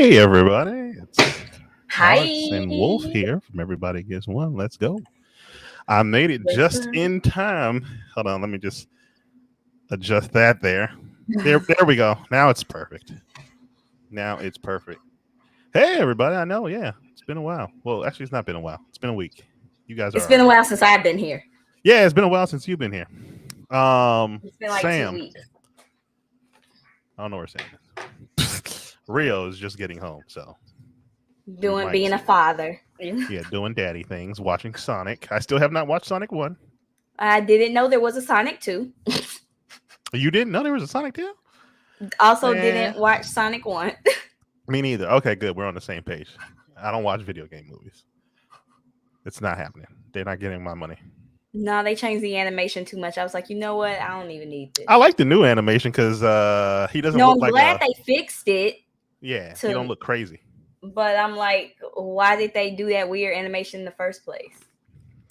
Hey everybody, it's Hi. Alex and Wolf here from Everybody Gets One. Let's go. I made it just in time. Hold on, let me just adjust that there. There we go. Now it's perfect. Hey everybody, I know, yeah. It's been a while. Well, actually it's not been a while. It's been a week. You guys are It's been a while since I've been here. Yeah, it's been a while since you've been here. It's been like Sam. 2 weeks. I don't know where Sam is. Rio is just getting home, so Being a father. Yeah, doing daddy things, watching Sonic. I still have not watched Sonic 1. I didn't know there was a Sonic 2. You didn't know there was a Sonic 2? Also didn't watch Sonic 1. Me neither. Okay, good. We're on the same page. I don't watch video game movies. It's not happening. They're not getting my money. No, they changed the animation too much. I was like, you know what? I don't even need this. I like the new animation because he doesn't look like. I'm glad they fixed it. Yeah, he don't look crazy. But I'm like, why did they do that weird animation in the first place?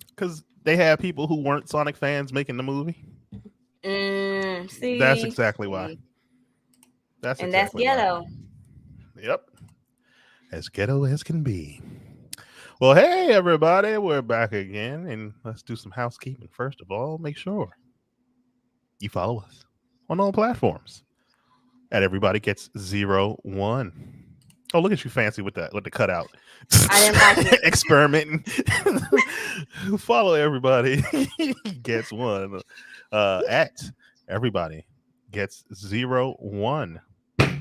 Because they had people who weren't Sonic fans making the movie. See, that's exactly why. That's ghetto. Why. Yep, as ghetto as can be. Well, hey everybody, we're back again, and let's do some housekeeping. First of all, make sure you follow us on all platforms. At Everybody Gets 01. Oh, look at you, fancy with the cutout. I didn't like it. Experimenting. Follow Everybody Gets One at Everybody Gets 01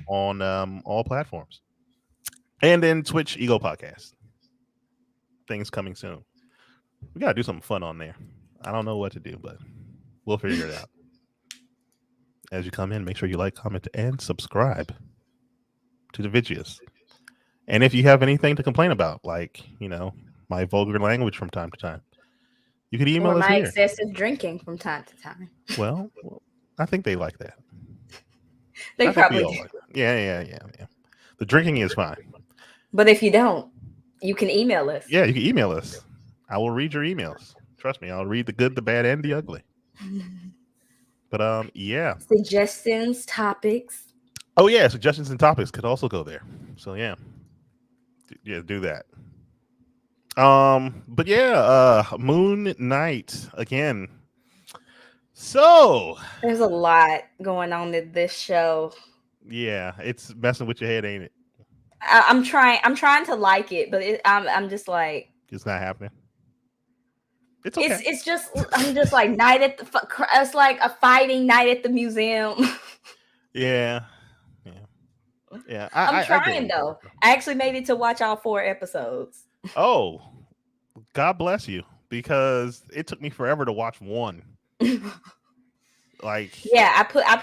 on all platforms, and then Twitch Ego Podcast. Things coming soon. We gotta do something fun on there. I don't know what to do, but we'll figure it out. As you come in, make sure you like, comment, and subscribe to the videos. And if you have anything to complain about, like, my vulgar language from time to time, you can email us my here. excessive drinking from time to time. Well, I think they like that. They probably do. Like yeah. The drinking is fine. But if you don't, you can email us. Yeah, you can email us. I will read your emails. Trust me, I'll read the good, the bad, and the ugly. But yeah. Suggestions, topics. Oh yeah, suggestions and topics could also go there. So yeah, do that. But yeah, Moon Knight again. So there's a lot going on in this show. Yeah, it's messing with your head, ain't it? I'm trying to like it, but I'm just like, it's not happening. It's okay. I'm just like night at the. It's like a fighting night at the museum. Yeah. I'm trying though. I actually made it to watch all 4 episodes. Oh, God bless you, because it took me forever to watch 1. I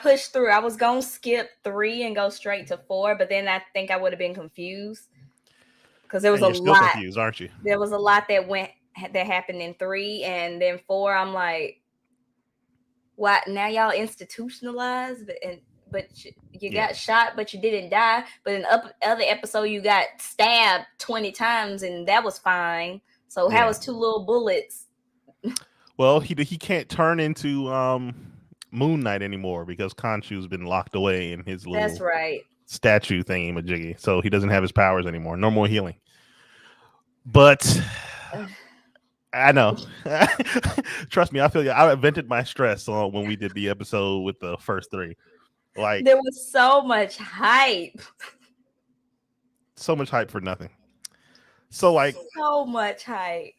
pushed through. I was gonna skip 3 and go straight to 4, but then I think I would have been confused because there was a lot. Confused, aren't you? There was a lot that happened in 3, and then 4. I'm like, what? Now y'all institutionalized, but you got shot, but you didn't die. But in the other episode, you got stabbed 20 times, and that was fine. So how was 2 little bullets? Well, he can't turn into Moon Knight anymore because Khonshu's been locked away in his little statue thingy majiggy. So he doesn't have his powers anymore. No more healing. But I know. Trust me, I feel you. I vented my stress on when we did the episode with the first 3. Like, there was so much hype. So much hype for nothing. So much hype.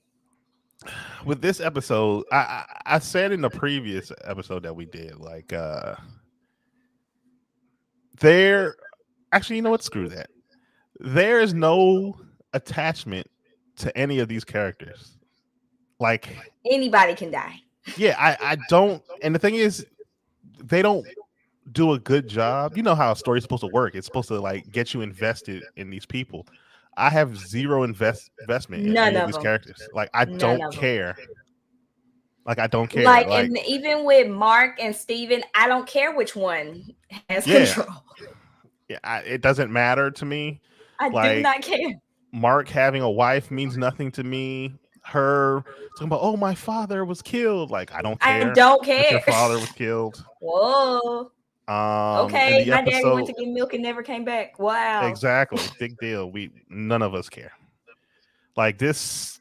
With this episode, I said in the previous episode that we did, actually, you know what? Screw that. There is no attachment to any of these characters. Like, anybody can die. Yeah, I don't. And the thing is, they don't do a good job. You know how a story's supposed to work. It's supposed to get you invested in these people. I have zero investment in any of these characters. I don't care. I don't care. And even with Mark and Steven, I don't care which one has control. Yeah, it doesn't matter to me. I do not care. Mark having a wife means nothing to me. Her talking about, my father was killed. I don't care. I don't care. Your father was killed. Whoa. In Okay, the my daddy went episode, to get milk and never came back. Wow. exactly, big deal. We none of us care. Like this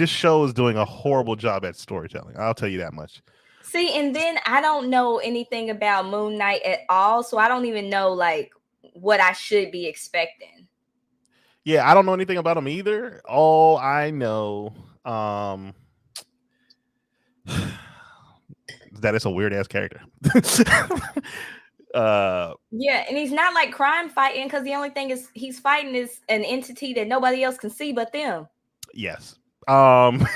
show is doing a horrible job at storytelling. I'll tell you that much. See, and then I don't know anything about Moon Knight at all, so I don't even know like what I should be expecting. Yeah, I don't know anything about him either. All I know, that it's a weird ass character. Yeah, and he's not like crime fighting because the only thing is he's fighting is an entity that nobody else can see but them. Yes. It's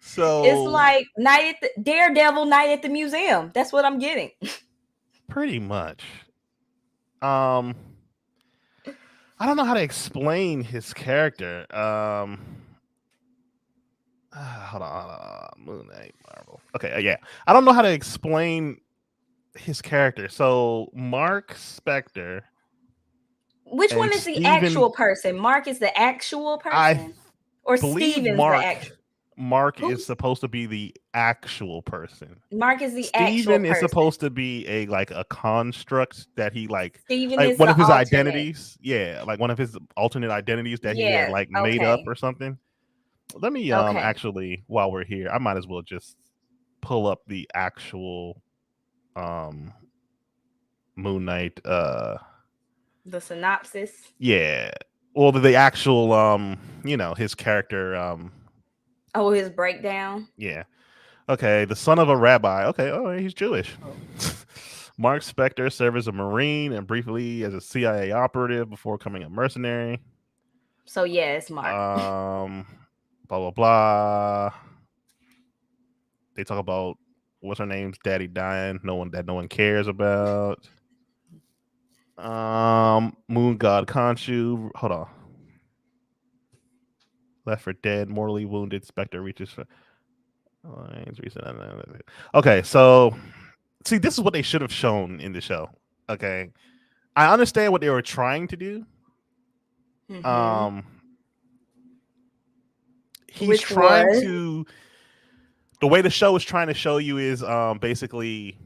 So like night at the Daredevil night at the museum. That's what I'm getting. pretty much. I don't know how to explain his character. Hold on. Moon Knight, Marvel. Okay, yeah. I don't know how to explain his character. So Mark Spector. Which one And is the Steven, actual person? Mark is the actual I person, or believe Steven's the actual? Mark Who? is supposed to be the actual person. Mark is the actual Steven is person. supposed to be a construct that he like Steven is one the of his alternate. identities. Yeah, like one of his alternate identities that he had Yeah. like made up Okay. or something. Let me Okay. actually, while we're here, I might as well just pull up the actual um Moon Knight The synopsis. yeah. Well, the actual his character Oh, his breakdown. yeah. Okay, the son of a rabbi. Okay, oh, he's Jewish. Oh. Mark Spector served as a Marine and briefly as a CIA operative before becoming a mercenary. So yeah, it's Mark. Blah blah blah. They talk about what's her name's daddy dying. No one cares about. Moon God Khonshu. Hold on. Left for dead, mortally wounded. Spectre reaches for. Okay, so see, this is what they should have shown in the show. Okay, I understand what they were trying to do. Mm-hmm. He's Which trying was to. The way the show is trying to show you is basically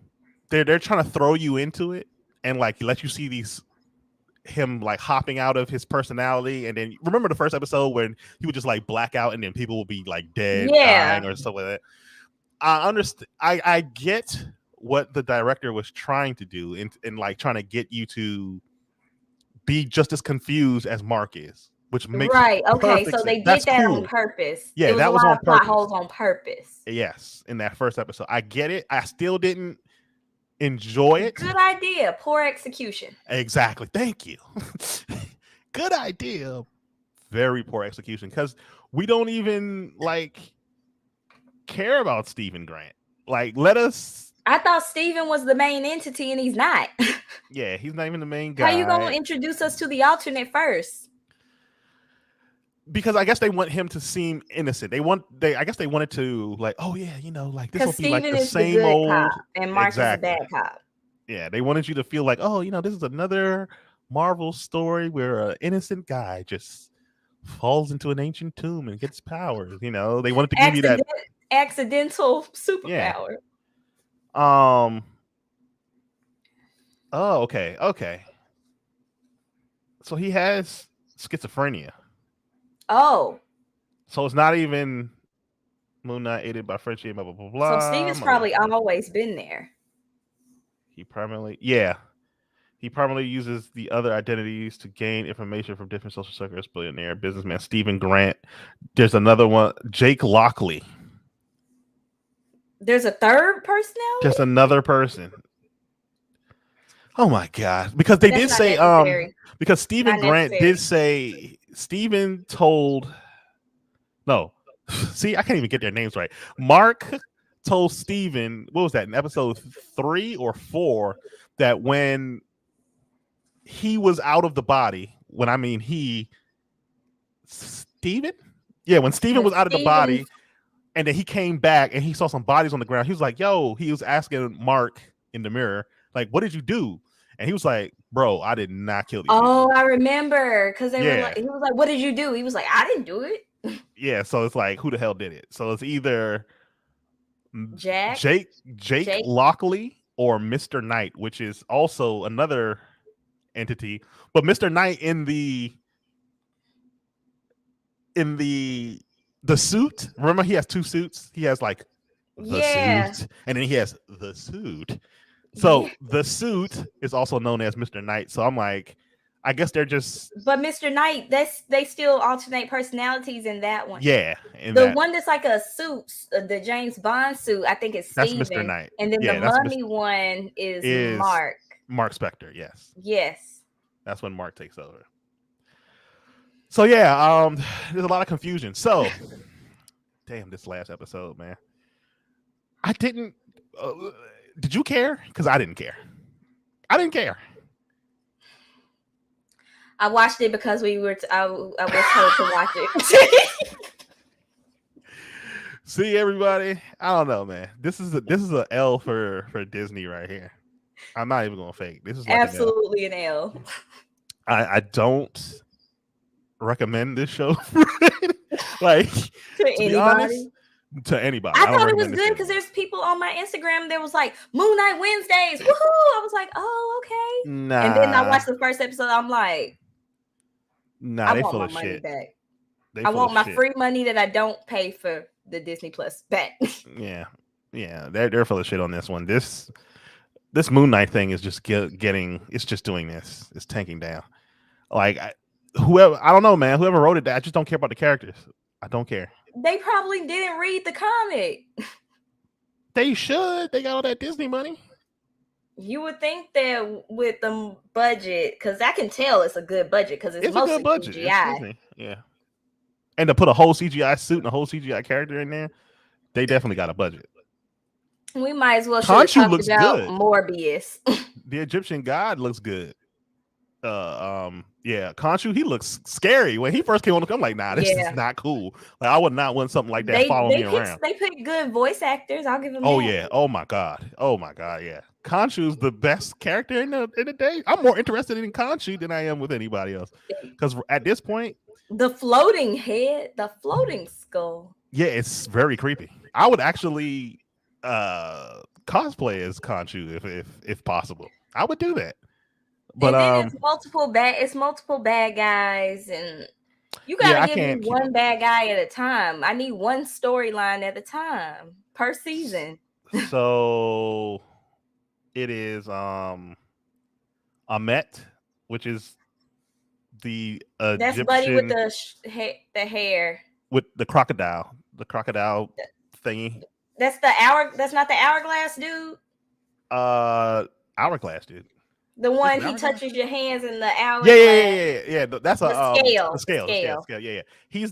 they're trying to throw you into it and like let you see him like hopping out of his personality, and then remember the first episode when he would just like black out and then people would be like dead, dying, yeah. or stuff like that. I understand. I get what the director was trying to do in like trying to get you to be just as confused as Mark is, which makes Right. Okay. perfect So sense. they That's did that on cool. purpose. Yeah, It was a that was lot on of plot purpose. holes on purpose. Yes, in that first episode. I get it. I still didn't enjoy it. Good idea. Poor execution. Exactly. Thank you. Good idea. Very poor execution because we don't even like care about Stephen Grant. Like, let us. I thought Steven was the main entity and he's not. Yeah, he's not even the main guy. How you gonna introduce us to the alternate first? Because I guess they want him to seem innocent. I guess they wanted to like, oh yeah, like this will Because be like Steven the is the same good old cop and Mark exactly. is the bad cop. Yeah, they wanted you to feel like, oh, this is another Marvel story where an innocent guy just falls into an ancient tomb and gets powers. They wanted to give you that accidental yeah. superpower. Oh, okay. So he has schizophrenia. Oh. So it's not even Moon Knight aided by Frenchie, blah blah blah blah. So Steven's probably always been there. He primarily uses the other identities to gain information from different social circles. Billionaire, businessman, Stephen Grant. There's another one, Jake Lockley. There's a third personality? Just another person. Oh my god! Because they did say because Stephen Grant did say Stephen told. No, see, I can't even get their names right. Mark told Stephen, what was that in episode 3 or 4, that when he was out of the body, when I mean Stephen, yeah, when Stephen was out of the body, and then he came back and he saw some bodies on the ground, he was like, "Yo," he was asking Mark in the mirror, like, "What did you do?" And he was like, "Bro, I did not kill these people." I remember because they were like, he was like, "What did you do?" He was like, "I didn't do it." Yeah, so it's like, who the hell did it? So it's either Jake Lockley or Mr. Knight, which is also another entity, but Mr. Knight in the suit. Remember, he has two suits. He has like the Yeah. suit, and then he has the suit. Yeah. So the suit is also known as Mr. Knight. So I'm like, I guess they're just But Mr. Knight, they still alternate personalities in that one. yeah. In The that, one that's like a suit, the James Bond suit, I think it's that's Mr. Steven. Knight. And then the Yeah, that's mummy one is is Mark. Mark Spector. Yes, Yes. that's when Mark takes over. So yeah, there's a lot of confusion. So, damn, this last episode, man. I didn't. Did you care? Because I didn't care. I didn't care. I watched it because I was told to watch it. See, everybody, I don't know, man. This is a L for Disney right here. I'm not even gonna fake. This is like Absolutely an L. I don't recommend this show. Like To to be honest, anybody. to anybody. I don't thought it was recommend this good to because anybody. there's people on my Instagram that was like Moon Knight Wednesdays. Woohoo! I was like, oh, okay. Nah, And then I watched the first episode. I'm like, I they want full my of money shit. back. They I full want of my shit. free money that I don't pay for the Disney Plus back. Yeah, they're full of shit on this one. This Moon Knight thing is just getting. It's just doing this. It's tanking down. Like whoever, I don't know, man. Whoever wrote it, I just don't care about the characters. I don't care. They probably didn't read the comic. They should. They got all that Disney money. You would think that with the budget, because I can tell it's a good budget because it's mostly a good budget. CGI. It's Disney. Yeah. And to put a whole CGI suit and a whole CGI character in there, they definitely got a budget. We might as well Khonshu talk looks about good. Morbius. The Egyptian god looks good. Yeah, Khonshu, he looks scary. When he first came on, I'm like, nah, this is not cool. Like, I would not want something like that following me around. They pick good voice actors. I'll give them. Oh that. yeah. Oh my god. Yeah. Khonshu's the best character in the day. I'm more interested in Khonshu than I am with anybody else. Because at this point, the floating head, the floating skull. Yeah, it's very creepy. I would actually cosplay as Khonshu if possible. I would do that. But and then it's multiple bad guys, and you gotta give me one bad guy at a time. I need one storyline at a time per season. So it is Amet, which is the that's Egyptian, buddy with the hair with the crocodile thingy. That's not the hourglass dude. Hourglass dude. The one he touches your hands in the hourglass. Yeah. That's the scale. The scale. Yeah. He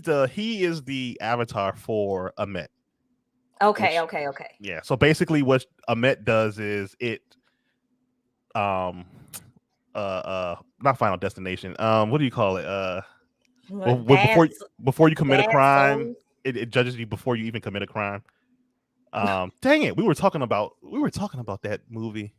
is the avatar for Amet. Okay. Yeah. So basically, what Amet does is it, not Final Destination. What do you call it? Before you commit a crime, it judges you before you even commit a crime. Dang it, we were talking about that movie.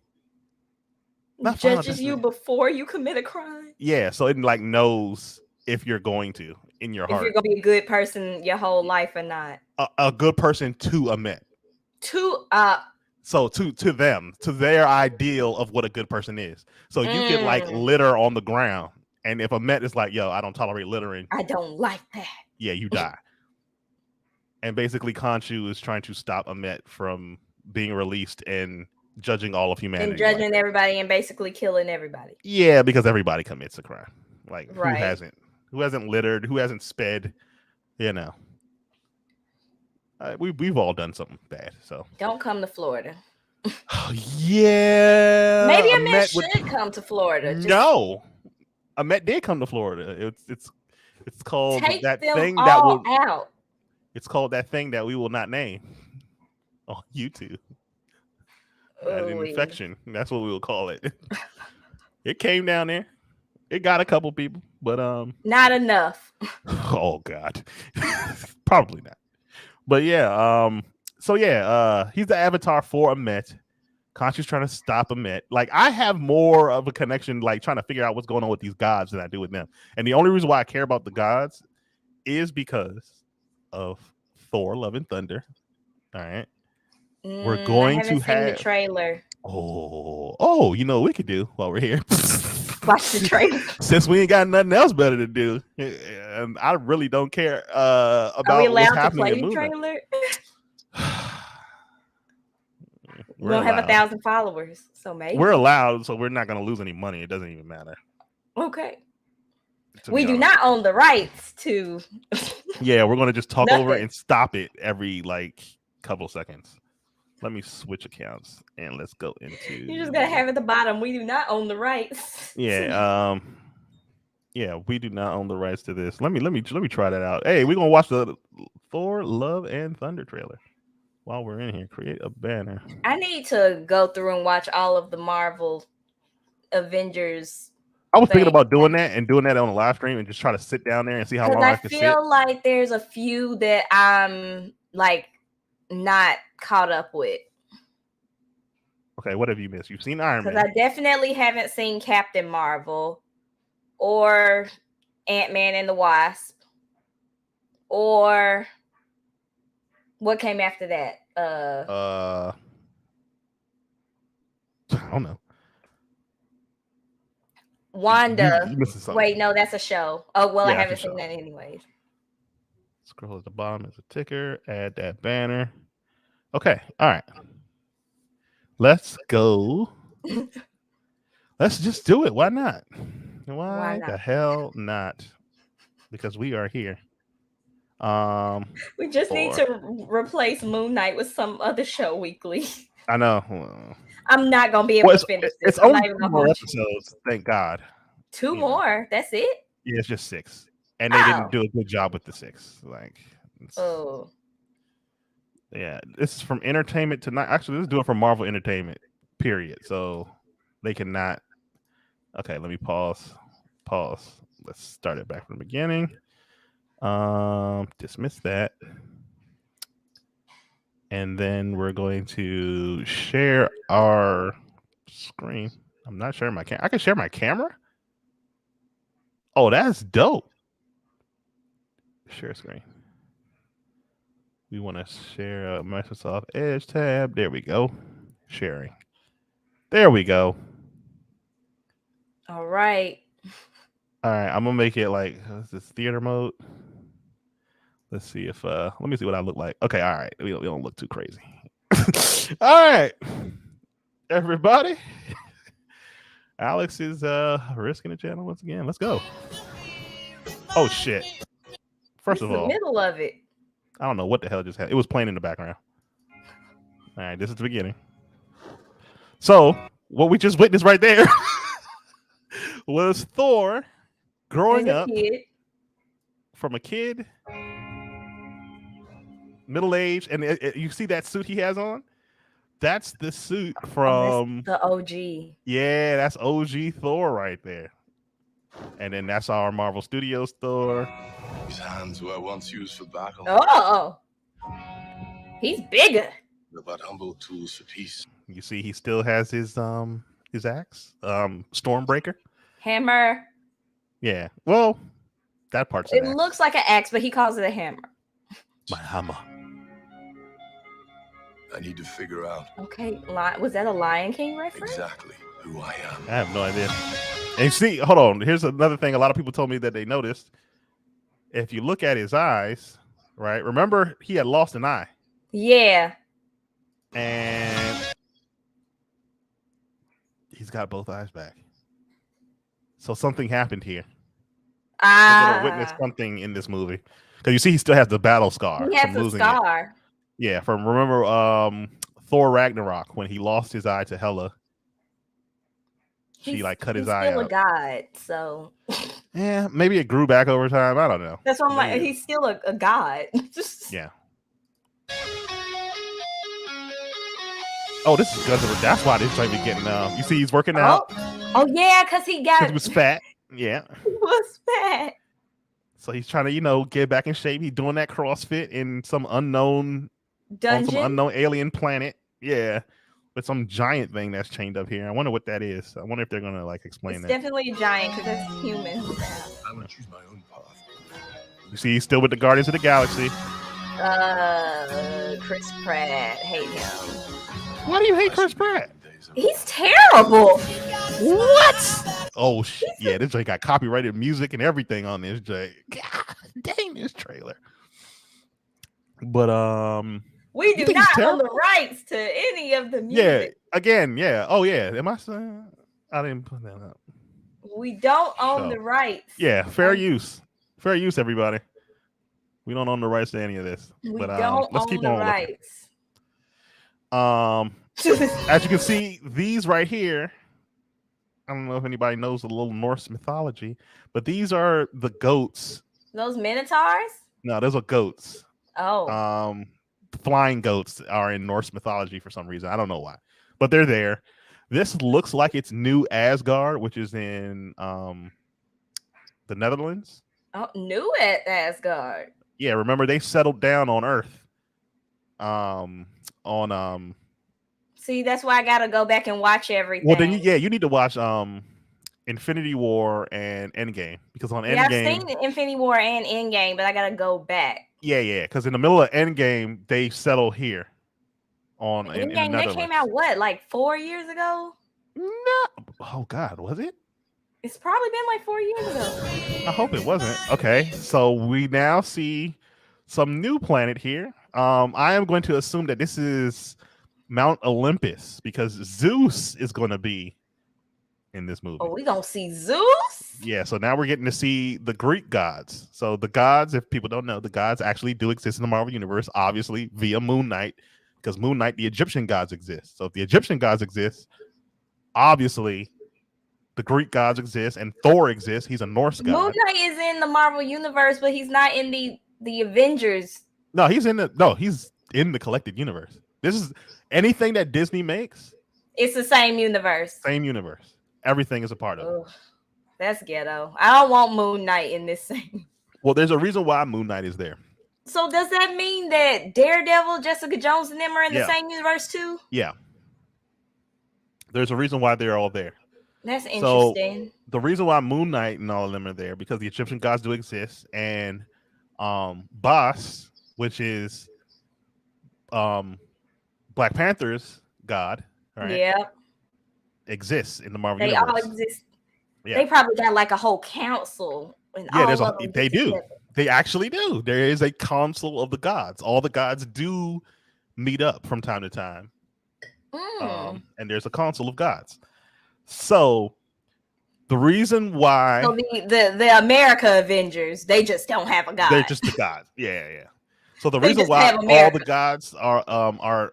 Not judges you before you commit a crime. Yeah, so it like knows if you're going to in your heart. If you're gonna be a good person your whole life or not. A good person to Amet. So to them, to their ideal of what a good person is. So you could like litter on the ground, and if Amet is like, yo, I don't tolerate littering. I don't like that. Yeah, you die. And basically, Khonshu is trying to stop Amet from being released and judging all of humanity. And judging everybody and basically killing everybody. Yeah, because everybody commits a crime. Like, right. Who hasn't littered? Who hasn't sped? You know. We've all done something bad, so. Don't come to Florida. Yeah. Maybe Amet should come to Florida. No. Amet did come to Florida. It's called that thing that will out. It's called that thing that we will not name on YouTube. That infection. That's what we will call it. It came down there. It got a couple people, but not enough. Oh God. Probably not. But yeah, so yeah, he's the avatar for Amet. Khonshu's trying to stop Amet. Like, I have more of a connection, like trying to figure out what's going on with these gods than I do with them. And the only reason why I care about the gods is because of Thor: Love and Thunder. All right. We're going to have the trailer. Oh, you know what we could do while we're here? Watch the trailer. Since we ain't got nothing else better to do, and I really don't care Are we about what's allowed to happening play in the moving. trailer? We We're don't have allowed. 1,000 followers, so maybe We're allowed, so we're not going to lose any money. It doesn't even matter. Okay. To We be do honest. not own the rights to. Yeah, we're going to just talk over Nothing. and stop it every like couple seconds. Let me switch accounts and let's go into. You're just gonna have at the bottom. We do not own the rights. Yeah. Yeah, we do not own the rights to this. Let me try that out. Hey, we're gonna watch the Thor: Love and Thunder trailer while we're in here. Create a banner. I need to go through and watch all of the Marvel Avengers. I was thinking about doing that and doing that on a live stream and just try to sit down there and see how long I I can sit. feel like there's a few that I'm like not caught up with. Okay, what have you missed? You've seen Iron Man. Because I definitely haven't seen Captain Marvel or Ant-Man and the Wasp or what came after that? I don't know. Wanda. You missing something. Wait, no, that's a show. Oh, well, Yeah, I haven't that's a seen show. that anyways. Scroll at the bottom is a ticker. Add that banner. Okay, all right. Let's go. Let's just do it. Why not? Why not? the hell not? Because we are here. We just need to replace Moon Knight with some other show weekly. I know. I'm not gonna be able to finish this. It's only 2 more episodes. Thank God. 2 more. That's it. Yeah, it's just 6, and they didn't do a good job with the 6. Like, yeah, this is from Entertainment Tonight. Actually, this is doing from Marvel Entertainment. Period. So they cannot. Okay, let me pause. Let's start it back from the beginning. Dismiss that. And then we're going to share our screen. I'm not sharing my camera. I can share my camera? Oh, that's dope. Share screen. We want to share a Microsoft Edge tab. There we go. Sharing. There we go. All right. All right. I'm going to make it like this theater mode. Let's see if let me see what I look like. Okay, all right. We don't look too crazy. All right. Everybody. Alex is risking the channel once again. Let's go. Oh shit. First of all, the middle of it. I don't know what the hell just happened. It was playing in the background. All right, this is the beginning. So, what we just witnessed right there was Thor growing up from a kid, middle age, and you see that suit he has on? That's the suit from the OG. Yeah, that's OG Thor right there. And then that's our Marvel Studios Thor. His hands were once used for battle. Oh, he's bigger. But humble tools for peace. You see, he still has his axe, Stormbreaker hammer. Yeah, well, that part's it looks like an axe, but he calls it a hammer. My hammer. I need to figure out. Okay, was that a Lion King reference? Exactly who I am. I have no idea. And see, hold on. Here's another thing. A lot of people told me that they noticed. If you look at his eyes, right? Remember, he had lost an eye. Yeah. And he's got both eyes back. So something happened here. We're gonna witness something in this movie. Because you see, he still has the battle scar. He has a scar. Yeah, from remember Thor Ragnarok when he lost his eye to Hela. She cut his eye out. He's still a god, so yeah, maybe it grew back over time. I don't know. That's what I'm like. He's still a god. Yeah. Oh, this is good. That's why this might be getting. You see, he's working out. Oh yeah, because he was fat. Yeah, he was fat. So he's trying to, get back in shape. He's doing that CrossFit in some unknown dungeon, on some unknown alien planet. Yeah, with some giant thing that's chained up here. I wonder what that is. I wonder if they're gonna explain that. It's definitely a giant because that's human. I'm gonna choose my own path. You see, he's still with the Guardians of the Galaxy. Chris Pratt, hate him. Why do you hate Chris Pratt? He's terrible. What? Oh shit! Yeah, this Drake got copyrighted music and everything on this Drake. God dang this trailer. But we you do think he's not own terrible? the rights to any of the Yeah, music. again, yeah. Oh yeah. Am I saying? I didn't put that up. We don't own So, the rights. yeah, fair use. Fair use, everybody. We don't own the rights to any of this. We But don't let's own keep the on rights. looking. As you can see, these right here. I don't know if anybody knows a little Norse mythology, but these are the goats. Those minotaurs? No, those are goats. Oh. Flying goats are in Norse mythology for some reason. I don't know why, but they're there. This looks like it's New Asgard, which is in the Netherlands. Oh, new at Asgard. Yeah, remember they settled down on Earth. See, that's why I gotta go back and watch everything. Well, then you need to watch Infinity War and Endgame, because on I've Endgame, seen Infinity War and Endgame, but I gotta go back. Yeah, because in the middle of Endgame, they settle here in the Endgame, that Netherlands. came out what, like 4 years ago? No, oh God, was it? It's probably been like 4 years ago. I hope it wasn't. Okay, so we now see some new planet here. I am going to assume that this is Mount Olympus, because Zeus is going to be in this movie. Oh, we gonna see Zeus? Yeah, so now we're getting to see the Greek gods. So the gods, if people don't know, the gods actually do exist in the Marvel Universe, obviously via Moon Knight, because Moon Knight, the Egyptian gods exist. So if the Egyptian gods exist, obviously the Greek gods exist, and Thor exists. He's a Norse god. Moon Knight is in the Marvel Universe, but he's not in the Avengers. No, he's in the collected universe. This is anything that Disney makes. It's the same universe. Same universe. Everything is a part of it. That's ghetto. I don't want Moon Knight in this thing. Well, there's a reason why Moon Knight is there. So does that mean that Daredevil, Jessica Jones, and them are in the same universe too? Yeah. There's a reason why they're all there. That's interesting. So the reason why Moon Knight and all of them are there, because the Egyptian gods do exist, and Boss, which is Black Panther's god, right? Yeah. Exists in the Marvel They Universe. all exist. Yeah. They probably got like a whole council. And they do. They actually do. There is a council of the gods. All the gods do meet up from time to time. And there's a council of gods. So the reason why the America Avengers, they just don't have a god. They're just the gods. Yeah. So the reason why all the gods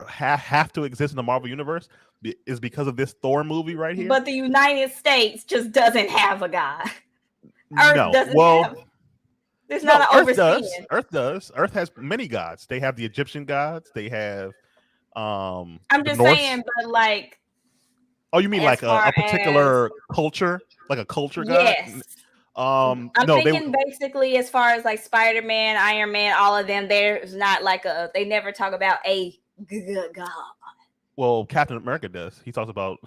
have to exist in the Marvel Universe is because of this Thor movie right here. But the United States just doesn't have a god. Earth doesn't have. There's not an overseeing. Earth does. Earth has many gods. They have the Egyptian gods. They have. I'm just saying, but like. Oh, you mean like a particular culture, like a culture god? Yes. I'm thinking basically as far as like Spider-Man, Iron Man, all of them. There's not like they never talk about a god. Well, Captain America does. He talks about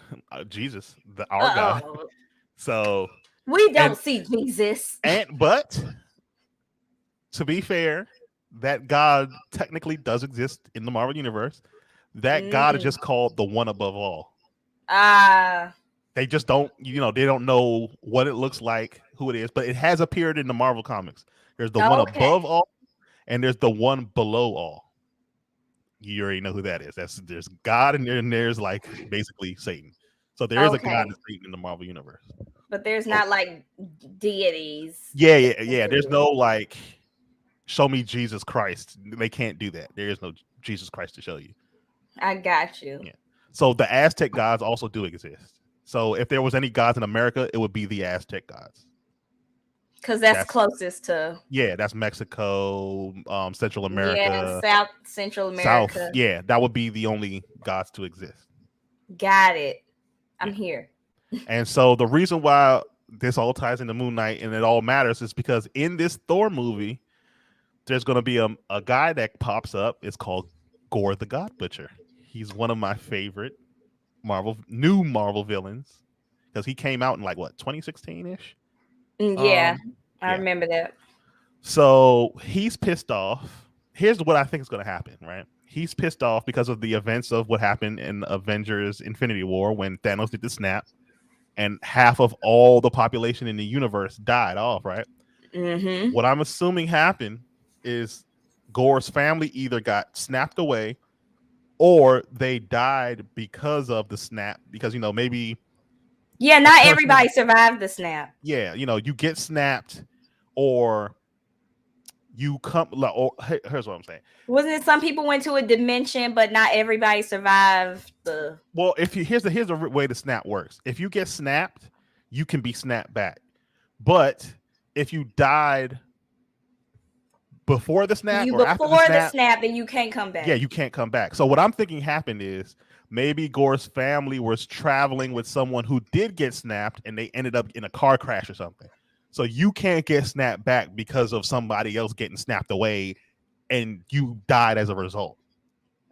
Jesus, our God. So we don't see Jesus. But to be fair, that God technically does exist in the Marvel Universe. That God is just called the one above all. They just don't, they don't know what it looks like, who it is, but it has appeared in the Marvel comics. There's the one above all, and there's the one below all. You already know who that is. There's God, and there's like basically Satan. So there is a God and Satan in the Marvel Universe. But there's not like deities. Yeah. There's no like, show me Jesus Christ. They can't do that. There is no Jesus Christ to show you. I got you. Yeah. So the Aztec gods also do exist. So if there was any gods in America, it would be the Aztec gods. Because that's closest to. Yeah, that's Mexico, Central America. Yeah, Central America. South. Yeah, that would be the only gods to exist. Got it. I'm here. And so the reason why this all ties into Moon Knight and it all matters is because in this Thor movie, there's going to be a guy that pops up. It's called Gore the God Butcher. He's one of my favorite new Marvel villains because he came out in like what 2016-ish. Yeah, I remember that. So he's pissed off. Here's what I think is going to happen, right? he's pissed off because of the events of what happened in Avengers Infinity War when Thanos did the snap and half of all the population in the universe died off, right? Mm-hmm. What I'm assuming happened is Gore's family either got snapped away or they died because of the snap, because maybe not everybody survived the snap. Yeah, you get snapped or you come here's what I'm saying. Wasn't it some people went to a dimension, but not everybody survived the... Well, if you here's the way the snap works. If you get snapped, you can be snapped back. But if you died before the snap after the snap, then you can't come back. Yeah, you can't come back. So what I'm thinking happened is maybe Gore's family was traveling with someone who did get snapped and they ended up in a car crash or something. So you can't get snapped back because of somebody else getting snapped away and you died as a result.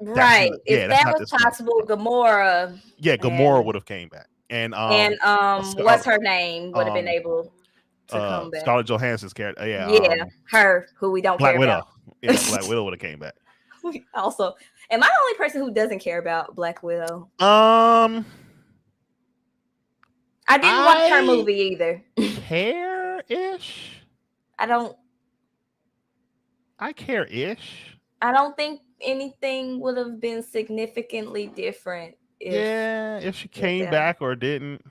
Right. If that was possible, Gamora. Yeah, Gamora would have came back. And what's her name would have been able to come back. Scarlett Johansson's character. Yeah, her who we don't Black care Widow. about. Yeah, Black Widow would have came back. Also, am I the only person who doesn't care about Black Widow? I didn't watch her movie either. Care-ish? I care-ish. I don't think anything would have been significantly different. If she came back or didn't.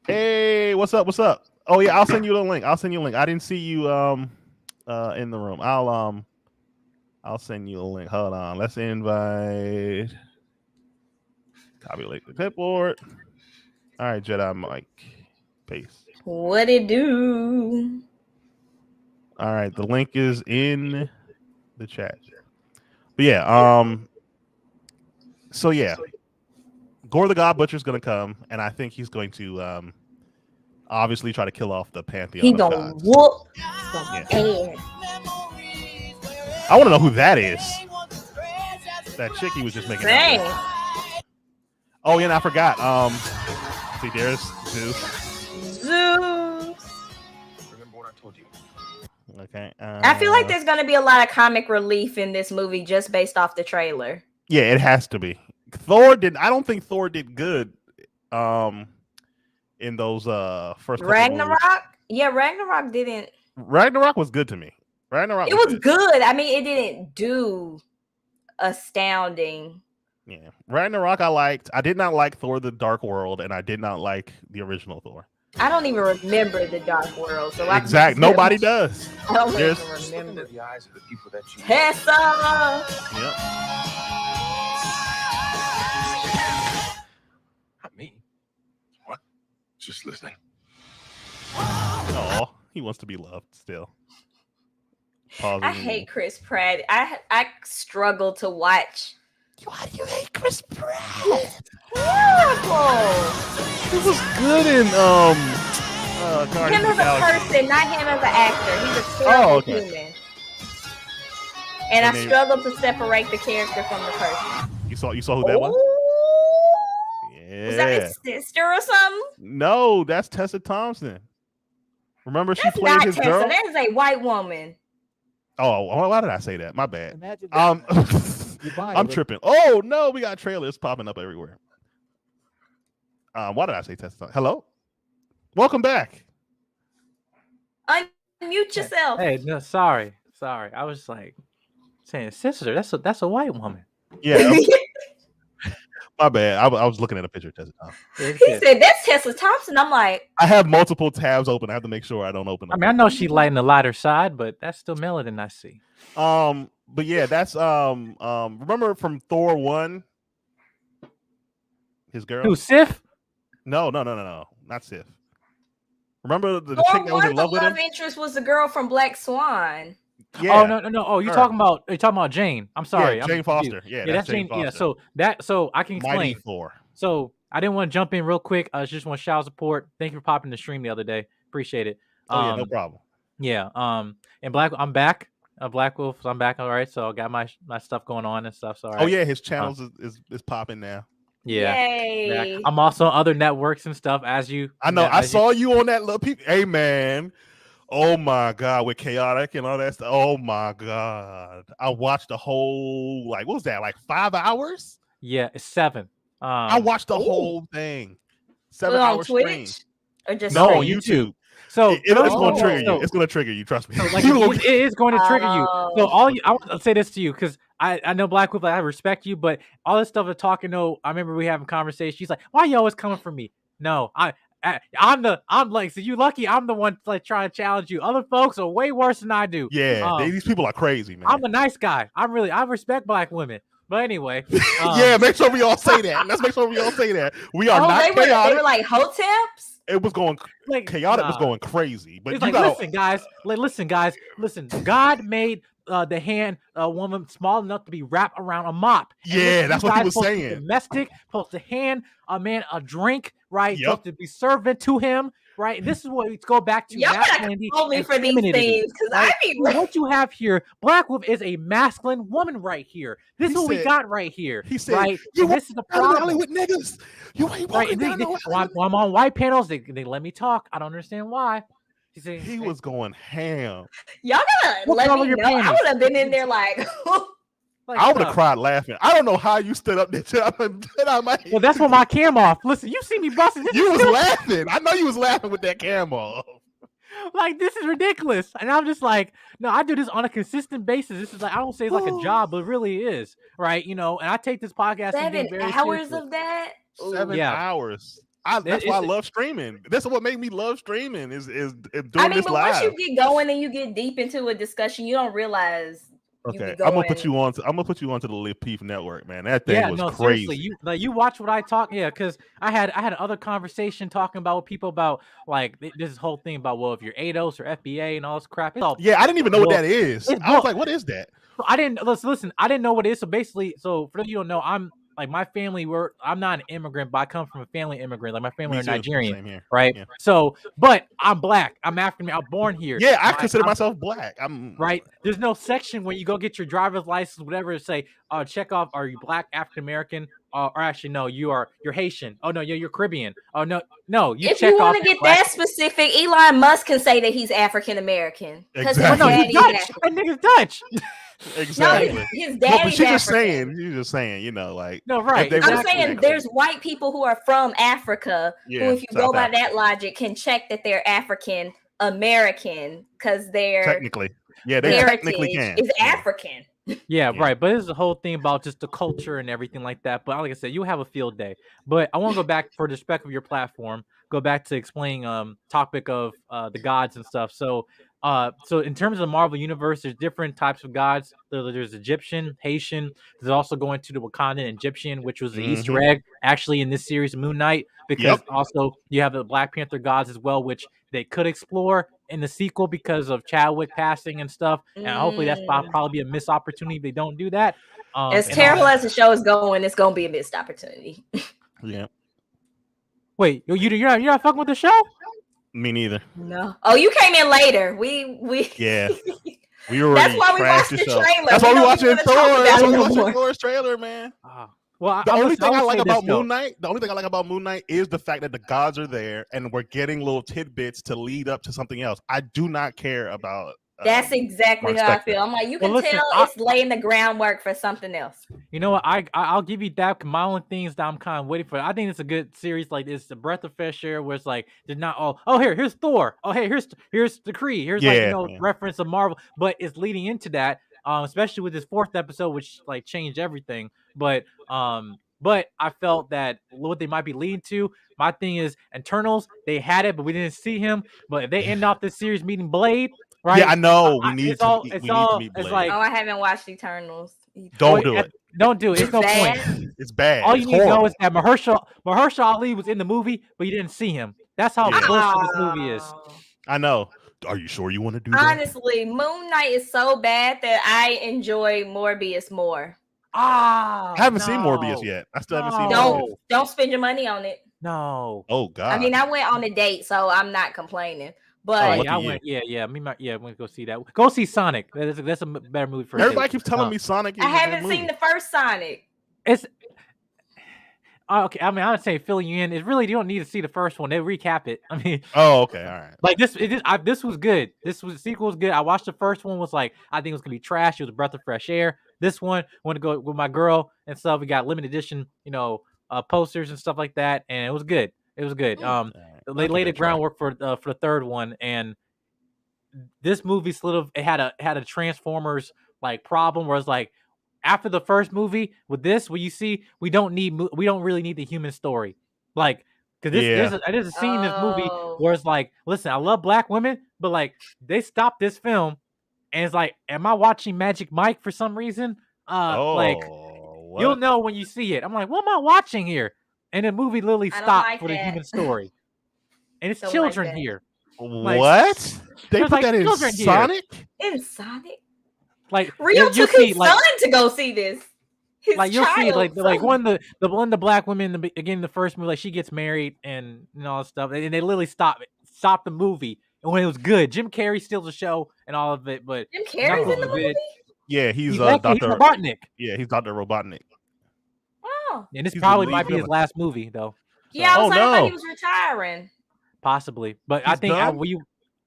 Hey, what's up? Oh yeah, I'll send you the link. I didn't see you in the room. I'll send you a link. Hold on. Let's invite. Copy link to clipboard. All right, Jedi Mike. Paste. What it do? All right, the link is in the chat. But yeah, so yeah, Gore the God Butcher is gonna come, and I think he's going to obviously try to kill off the pantheon. He gonna whoop I want to know who that is. That chick he was just making. Oh yeah, and I forgot. See, there's Zeus. Remember what I told you. Okay. I feel like there's gonna be a lot of comic relief in this movie just based off the trailer. Yeah, it has to be. I don't think Thor did good. In those first Ragnarok. Yeah, Ragnarok didn't. Ragnarok was good to me. It was good. I mean, it didn't do astounding. Yeah, Ragnarok I liked. I did not like Thor: The Dark World, and I did not like the original Thor. I don't even remember the Dark World, so exactly nobody does. I don't even remember the eyes of the people that you Tessa. Yep. Not me. What? Just listening. Oh, he wants to be loved still. I hate Chris Pratt. I struggle to watch. Why do you hate Chris Pratt? Horrible. He was good in him as a person, not him as an actor. He's a terrible human. And I struggle to separate the character from the person. You saw who that was? Yeah. Was that his sister or something? No, that's Tessa Thompson. Remember she played not his Tessa. girl? That is a white woman. Oh, why did I say that? My bad. Imagine I'm tripping. Oh no, we got trailers popping up everywhere. Why did I say Tessa? Hello, welcome back. Unmute yourself. Hey, no, sorry. I was like saying sister. That's a white woman. Yeah. My bad. I was looking at a picture of Tessa Thompson. He said that's Tessa Thompson. I'm like, I have multiple tabs open. I have to make sure I don't open them. I mean, I know she lighting the lighter side, but that's still melanin I see. But yeah, that's remember from Thor 1? His girl? Who, Sif? No, not Sif. Remember the Thor chick that was in love with him? The love interest was the girl from Black Swan. Yeah. Oh no! Oh, you're talking about Jane. I'm sorry, yeah, Jane Foster. Yeah, that's Jane. Foster. Yeah, so I can explain. Mighty Thor. So I didn't want to jump in real quick. I just want to shout support. Thank you for popping the stream the other day. Appreciate it. Yeah, no problem. Yeah. And I'm back. Black Wolf. I'm back. All right. So I got my stuff going on and stuff. So all right. Oh yeah, his channels is popping now. Yeah. Yay. I'm also on other networks and stuff. As you, I know. I saw you on that little. Hey man. Oh my god, with chaotic and all that stuff. Oh my god, I watched the whole what was that 5 hours? Yeah, it's 7. I watched the Ooh. whole thing. Was 7 it on hour stream. Twitch or just No, on on straight? YouTube. So It's going to Oh. trigger you. It's going to trigger you. Trust me. So, like, You will- it is going to trigger you. So Oh. I want to say this to you because I know Black Wolf, I respect you, but all this stuff of talking. No, I remember we having conversations. She's like, "Why are you always coming for me?" No, I'm like, so you lucky. I'm the one like trying to challenge you. Other folks are way worse than I do. yeah, these people are crazy, man. I'm a nice guy. I respect Black women. But anyway, yeah, make sure we all say that. Let's make sure we all say that. We are not they chaotic. were like hoteps. It was going like chaotic. Was nah. going crazy. But It's you like, gotta listen, guys, listen. God made the hand a woman small enough to be wrapped around a mop. And Yeah, listen, that's you what he guys was supposed to be saying. Domestic, supposed to hand a man a drink, right? Yep. Supposed to be servant to him, right? And this is what we go back to. Y'all gotta masculinity call me and for these femininity, things because right? I be What you have here, Black Wolf is a masculine woman right here. This He is what we said- got right here. He said, right? "You And this is the problem. alley with niggas. You ain't Right, walking and down they, no when I'm on white panels, they let me talk. I don't understand why. He was going ham. y'all gotta What let color me your know. I panties? would have been in there like like, I would have stuff. cried laughing. I don't know how you stood up there. Well, that's when my cam off. Listen, you see me busting. This You is was stupid. laughing. I know you was laughing with that camo. Like, this is ridiculous. And I'm just like, no, I do this on a consistent basis. This is like, I don't say it's like a job, but it really is. Right. And I take this podcast 7 very hours seriously. of that. Ooh. 7 Yeah. hours. That's why I love streaming. That's what made me love streaming is doing this but live. once you get going and you get deep into a discussion, you don't realize. Okay, I'm gonna put you on. I'm gonna put you onto the Lip Peef Network, man. That thing was crazy. Seriously, you watch what I talk. Yeah, because I had other conversation talking about with people about like this whole thing about if you're ADOS or FBA and all this crap. It's all, Yeah, I didn't even know what that is. I was like, what is that? I didn't listen. I didn't know what it is. So basically, for those of you who don't know, I'm like my family. I'm not an immigrant, but I come from a family immigrant. Like my family are Nigerian, Same here. right? Yeah. So, but I'm black. I'm African. I'm born here. Yeah, I consider myself black. I'm right. There's no section where you go get your driver's license, whatever, to say, check off, are you black, African American, or actually no, you're Haitian. Oh no, you're Caribbean. Oh no, you if check you want off to get black. that specific, Elon Musk can say that he's African American because Exactly. his No, he's daddy Dutch. is That nigga's Dutch. exactly. No, his No, daddy's but she's just African. saying. You're just saying. Like No, right. if they I'm were- saying there's white people who are from Africa who, if you go South by Africa. that logic, can check that they're African American because their Technically, yeah, they technically heritage can. is African. Yeah, right. But it's the whole thing about just the culture and everything like that. But like I said, you have a field day. But I want to go back for the respect of your platform. Go back to explaining topic of the gods and stuff. So in terms of the Marvel universe, there's different types of gods. There's Egyptian, Haitian. There's also going to the Wakandan Egyptian, which was the Easter egg actually in this series, Moon Knight, because also you have the Black Panther gods as well, which they could explore in the sequel because of Chadwick passing and stuff. And hopefully that's probably a missed opportunity if they don't do that. As terrible as the show is going, it's gonna be a missed opportunity. Yeah. Wait, you're not fucking with the show? Me neither. No. Oh, you came in later. Yeah. We already That's why we trashed watched the the show. trailer. That's why we don't watching even Thor. wanna talk That's about why we it no watching more. Thor's trailer, man. Well, The only thing I will like say about this, though. Moon Knight, is the fact that the gods are there and we're getting little tidbits to lead up to something else. I do not care about. That's exactly Mark how I Spector. feel. I'm like, you Well, can listen, tell it's laying the groundwork for something else. You know what? I'll give you that. My only things that I'm kind of waiting for. I think it's a good series. Like it's a breath of fresh air, where it's like they're not all. Oh, here's Thor. Oh, hey, here's the Kree. Here's reference of Marvel, but it's leading into that. Especially with this 4th episode, which like changed everything. But I felt that what they might be leading to. My thing is Eternals. They had it, but we didn't see him. But if they end off this series meeting Blade. Right? Yeah, I know. We need to meet Blade. It's like, I haven't watched Eternals. Don't do it. Don't do it. It's no point. It's bad. All you need to know is that Mahershala Ali was in the movie, but you didn't see him. That's how bullshit this movie is. I know. Are you sure you want to do that? Honestly, Moon Knight is so bad that I enjoy Morbius more. I haven't seen Morbius yet. I still haven't seen Morbius. Don't spend your money on it. No. Oh God. I mean, I went on a date, so I'm not complaining. But I went. Yeah. I'm gonna go see that. Go see Sonic. That's a better movie for. Everybody keeps telling me Sonic. I haven't seen the first Sonic. It's Okay, I mean, I'm not saying filling you in. It's really, you don't need to see the first one. They recap it. I mean, Oh, okay, all right. like this, this was good. The sequel was good. I watched the first one. Was like, I think it was gonna be trash. It was a breath of fresh air. This one, want to go with my girl and stuff. We got limited edition, posters and stuff like that, and it was good. It was good. All right. They I'll laid give it the a try. groundwork for the third one, and this movie sort of it had a Transformers like problem where it's like after the first movie with this, where you see we don't really need the human story, like because there's a scene in this movie Oh. where it's like, listen, I love black women, but like they stopped this film, and it's like, am I watching Magic Mike for some reason? Like what? you'll know when you see it. I'm like, what am I watching here? And the movie literally I don't stopped like for the that. human story, and it's Don't like children that. here. What? They there's, put like, that in children here. Sonic? In Sonic, Like Rio you'll took see, his like, son to go see this. His like you'll see, child, like son. one of the black women again in the first movie, like she gets married and all that stuff, and they literally stop the movie. And when it was good, Jim Carrey steals the show and all of it, but Jim Carrey's Knuckles in the was movie. good. Yeah, he's He's Dr. Robotnik, Yeah, he's Dr. Robotnik. Oh, and this He's the probably lead might be his villain. last movie though. So, yeah. I was Oh, like, I thought no. he was retiring. possibly, but I He's think done?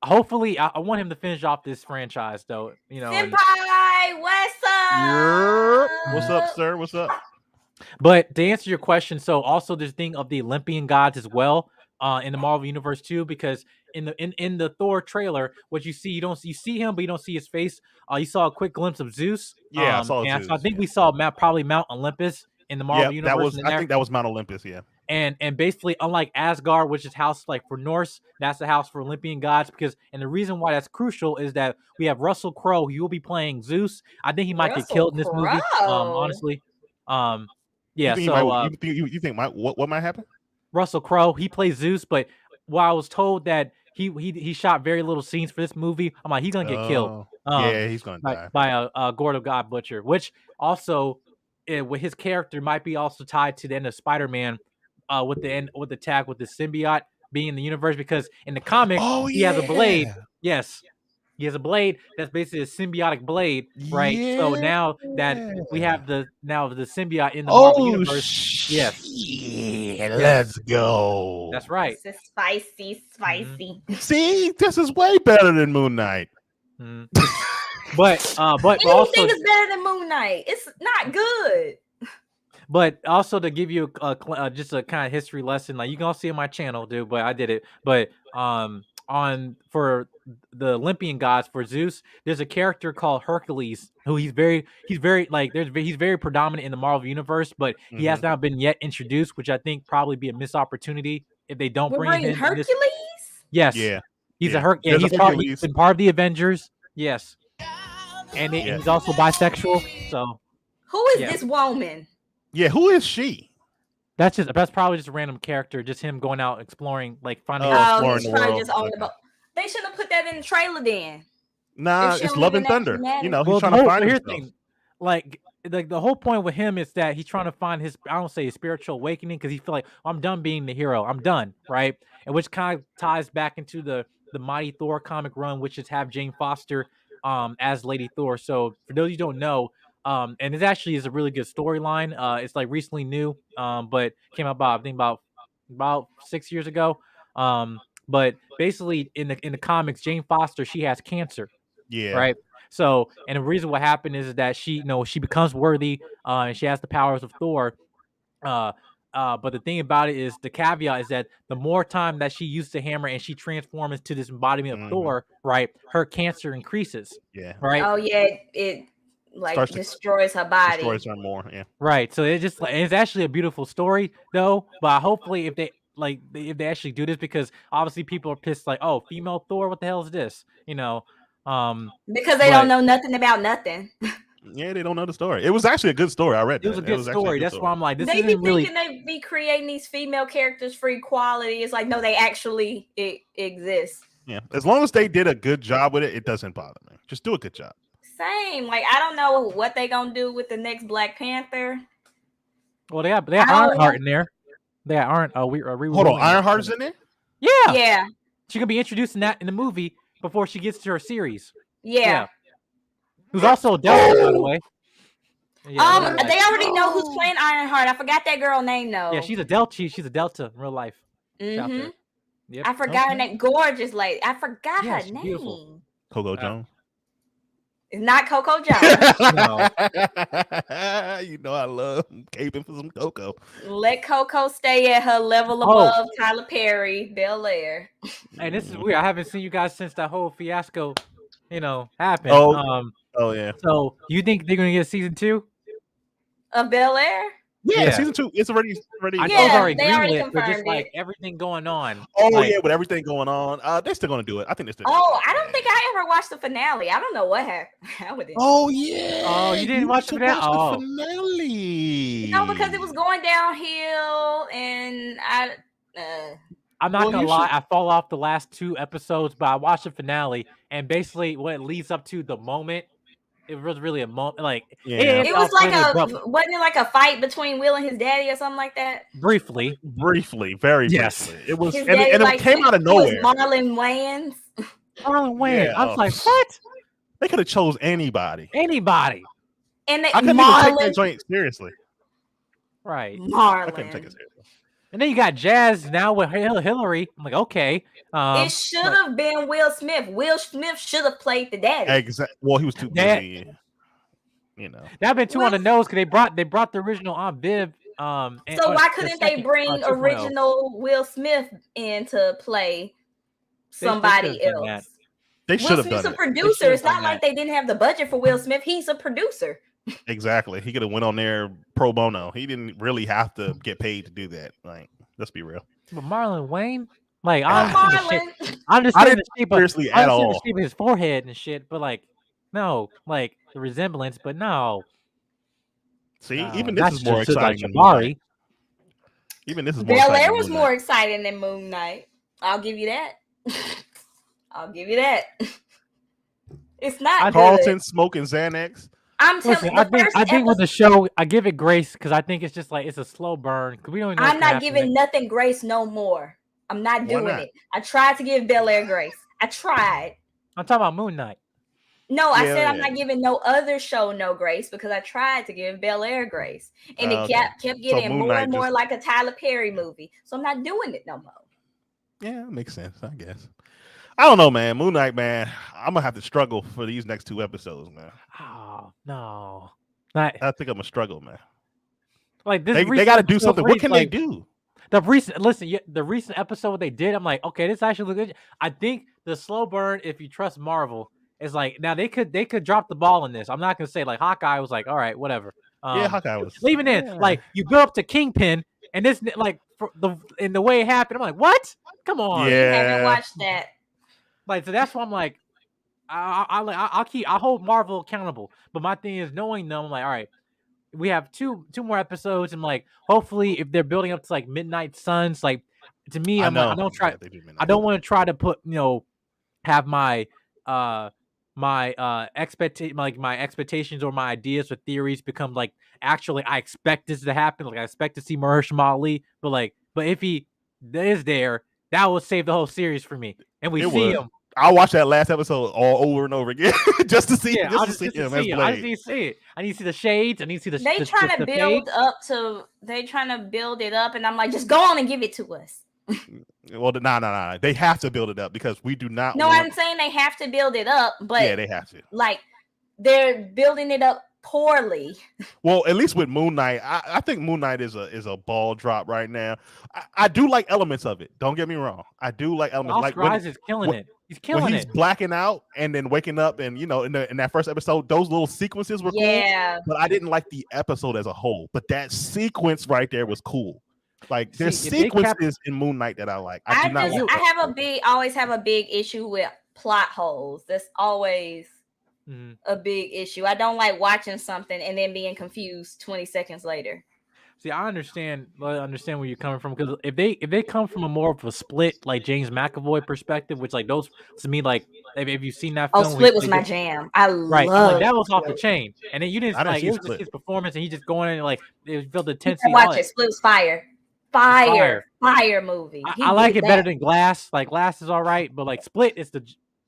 hopefully I want him to finish off this franchise though. And- Senpai, what's up? What's up, sir? What's up? But to answer your question, so also there's thing of the Olympian gods as well, in the Marvel universe too, because in the Thor trailer, what you see, you see him, but you don't see his face. You saw a quick glimpse of Zeus. Yeah, I saw and Zeus, so I think yeah. we saw probably Mount Olympus in the Marvel Yeah, universe. I think that was Mount Olympus, yeah. And basically, unlike Asgard, which is house like for Norse, that's the house for Olympian gods. And the reason why that's crucial is that we have Russell Crowe. He will be playing Zeus. I think he might get Russell killed in this movie. Crowe. Honestly, yeah. You think, So you think what might happen? Russell Crowe, he plays Zeus, but while I was told that he shot very little scenes for this movie, I'm like, he's gonna get killed. Yeah, he's gonna die by a Gordo God Butcher, which also with his character might be also tied to the end of Spider-Man, with the tag with the symbiote being in the universe, because in the comic he has a blade. Yes. He has a blade that's basically a symbiotic blade, right? So now that we have the symbiote in the Marvel universe, yes, let's go. that's right. This is spicy. See, this is way better than Moon Knight. Mhm. But Anything also, is better than Moon Knight. It's not good. but also to give you just a kind of history lesson, like you can all see on my channel, dude. But I did it. But on for the Olympian gods for Zeus, there's a character called Hercules who he's very like he's very predominant in the Marvel universe, but he has not been yet introduced, which I think probably be a missed opportunity if they don't We're bring him bringing in. Hercules. Yes, Yeah, he's yeah. a Hercules. There's a He's Hercules. been part of the Avengers. Yes, and he's also bisexual. So Who is this woman? Yeah, who is she? that's probably just a random character, just him going out exploring, like finding. exploring He's the probably world. just on the Okay. boat. They should have put that in the trailer then. Nah, If she it's don't Love even and Thunder. actually matter. You know, he's Well, trying to find here's himself. the thing, like the whole point with him is that he's trying to find his, I don't say his spiritual awakening, because he feel like, I'm done being the hero. I'm done, right? And which kind of ties back into the Mighty Thor comic run, which is have Jane Foster as Lady Thor. So for those you don't know, and it actually is a really good storyline. It's like recently new, but came out about 6 years ago. But basically in the comics, Jane Foster, she has cancer. Yeah. Right. So, and the reason what happened is that she becomes worthy, and she has the powers of Thor. But the thing about it is, the caveat is that the more time that she uses the hammer and she transforms into this embodiment of Thor, right, her cancer increases. Yeah. Right. Oh yeah, it like destroys her body. Destroys her more. Yeah. Right. So it's actually a beautiful story though. But hopefully, if they actually do this, because obviously people are pissed, like, oh, female Thor, what the hell is this? Because they don't know nothing about nothing. Yeah, they don't know the story. It was actually a good story. I read that. It was a good story. That's why I'm like, this they isn't be really. thinking they be creating these female characters for equality. It's like, no, they actually exist. Yeah, as long as they did a good job with it, it doesn't bother me. Just do a good job. Same. Like, I don't know what they gonna do with the next Black Panther. Well, they have Ironheart in there. They aren't. Hold on, Ironheart is in there. Yeah. Yeah. She could be introducing that in the movie before she gets to her series. Yeah. Who's also a Delta, by the way. Yeah, they already know who's playing Ironheart. I forgot that girl name though. yeah, she's a Delta. She's a Delta in real life. Out there. Yep. I forgot her name. Gorgeous lady. I forgot Yeah, her she's name. beautiful. Coco Jones. It's not Coco Jones. No. You know I love caping for some Coco. Let Coco stay at her level above Tyler Perry, Bel Air. Hey, this is weird. I haven't seen you guys since that whole fiasco, happened. Oh yeah. So you think they're gonna get a season 2? Of Bel Air? Yeah, season 2. It's already. I know it's already they already greenlit, but just confirmed like it. everything going on. Oh like, yeah, with everything going on, they're still gonna do it. I think they're still. Oh, I don't think I ever watched the finale. I don't know what happened. Oh yeah. Oh, you didn't watch the finale? The finale. No, because it was going downhill, and I'm not gonna lie, I fall off the last 2 episodes, but I watched the finale, and basically what it leads up to the moment. It was really a moment, like it was like wasn't it like a fight between Will and his daddy or something like that? Briefly, very briefly. It was, his and daddy, it came out of nowhere. Marlon Wayans. Marlon Wayans. I was like, what? what? They could have chose anybody. And I couldn't even take that joint seriously. Right. Marlon. I couldn't take it seriously. And then you got Jazz now with Hillary. I'm like, okay. It should have been Will Smith. Will Smith should have played the daddy. Exactly. Well, he was too busy. That'd been too on the nose because they brought the original Aunt Viv. So why couldn't they bring original Will Smith in to play somebody else? They should have done it. Will Smith's a producer. It's not like they didn't have the budget for Will Smith. He's a producer. Exactly. He could have went on there pro bono. He didn't really have to get paid to do that. Like, let's be real. But Marlon Wayne, like, Marlon. I'm just saying the shape of his forehead and shit, but like, no, like the resemblance, but no. See, even this is more exciting than Moon Knight. Even this is more Bel Air was more exciting than Moon Knight. I'll give you that. It's not Carlton good. smoking Xanax. I'm telling you, I think with the show, I give it grace because I think it's just like it's a slow burn. We don't. I'm not giving nothing grace no more. I'm not doing it. I tried to give Bel Air grace. I tried. I'm talking about Moon Knight. No, I said I'm not giving no other show no grace because I tried to give Bel Air grace, and it kept getting more and more like a Tyler Perry movie. So I'm not doing it no more. Yeah, that makes sense, I guess. I don't know, man. Moon Knight, man. I'm gonna have to struggle for these next 2 episodes, man. Oh no! I think I'm gonna struggle, man. Like this, they got to do something. What can they do? The recent episode they did, I'm like, okay, this actually looks good. I think the slow burn, if you trust Marvel, is like now they could drop the ball in this. I'm not gonna say like Hawkeye was like, all right, whatever. Yeah, Hawkeye was leaving in like you go up to Kingpin, and this like in the way it happened, I'm like, what? Come on, I haven't watched that. Like, so that's why I'm like, I'll hold Marvel accountable. But my thing is knowing them, I'm like, all right, we have two more episodes, and like, hopefully, if they're building up to like Midnight Suns, like to me, I don't want to try to put have my expectations or my ideas or theories become like actually I expect this to happen. Like I expect to see Mahershala Ali, but if he is there, that will save the whole series for me. And we see him. I'll watch that last episode all over and over again just to see him. I just need to see it. I need to see the shades. I need to see the. They trying to build up to. They trying to build it up, and I'm like, just go on and give it to us. Well, no. They have to build it up because we do not. No, I'm saying they have to build it up, but yeah, they have to. Like they're building it up poorly. Well, at least with Moon Knight, I think Moon Knight is a ball drop right now. I do like elements of it. Don't get me wrong. I do like elements. Oscar Isaac's killing it. He's killing when he's blacking out and then waking up, and in that first episode, those little sequences were cool. But I didn't like the episode as a whole. But that sequence right there was cool. Like there's sequences in Moon Knight that I like. I always have a big issue with plot holes. That's always a big issue. I don't like watching something and then being confused 20 seconds later. See, I understand where you're coming from because if they come from a more of a Split like James McAvoy perspective, which like those to me like if you've seen that film, Split was my jam. I love like, that was off the chain, and then you didn't like it was just his performance, and he just going in and like it felt the intensity. Watch it. Split was fire movie. I like it better than Glass. Like Glass is all right, but like Split is the.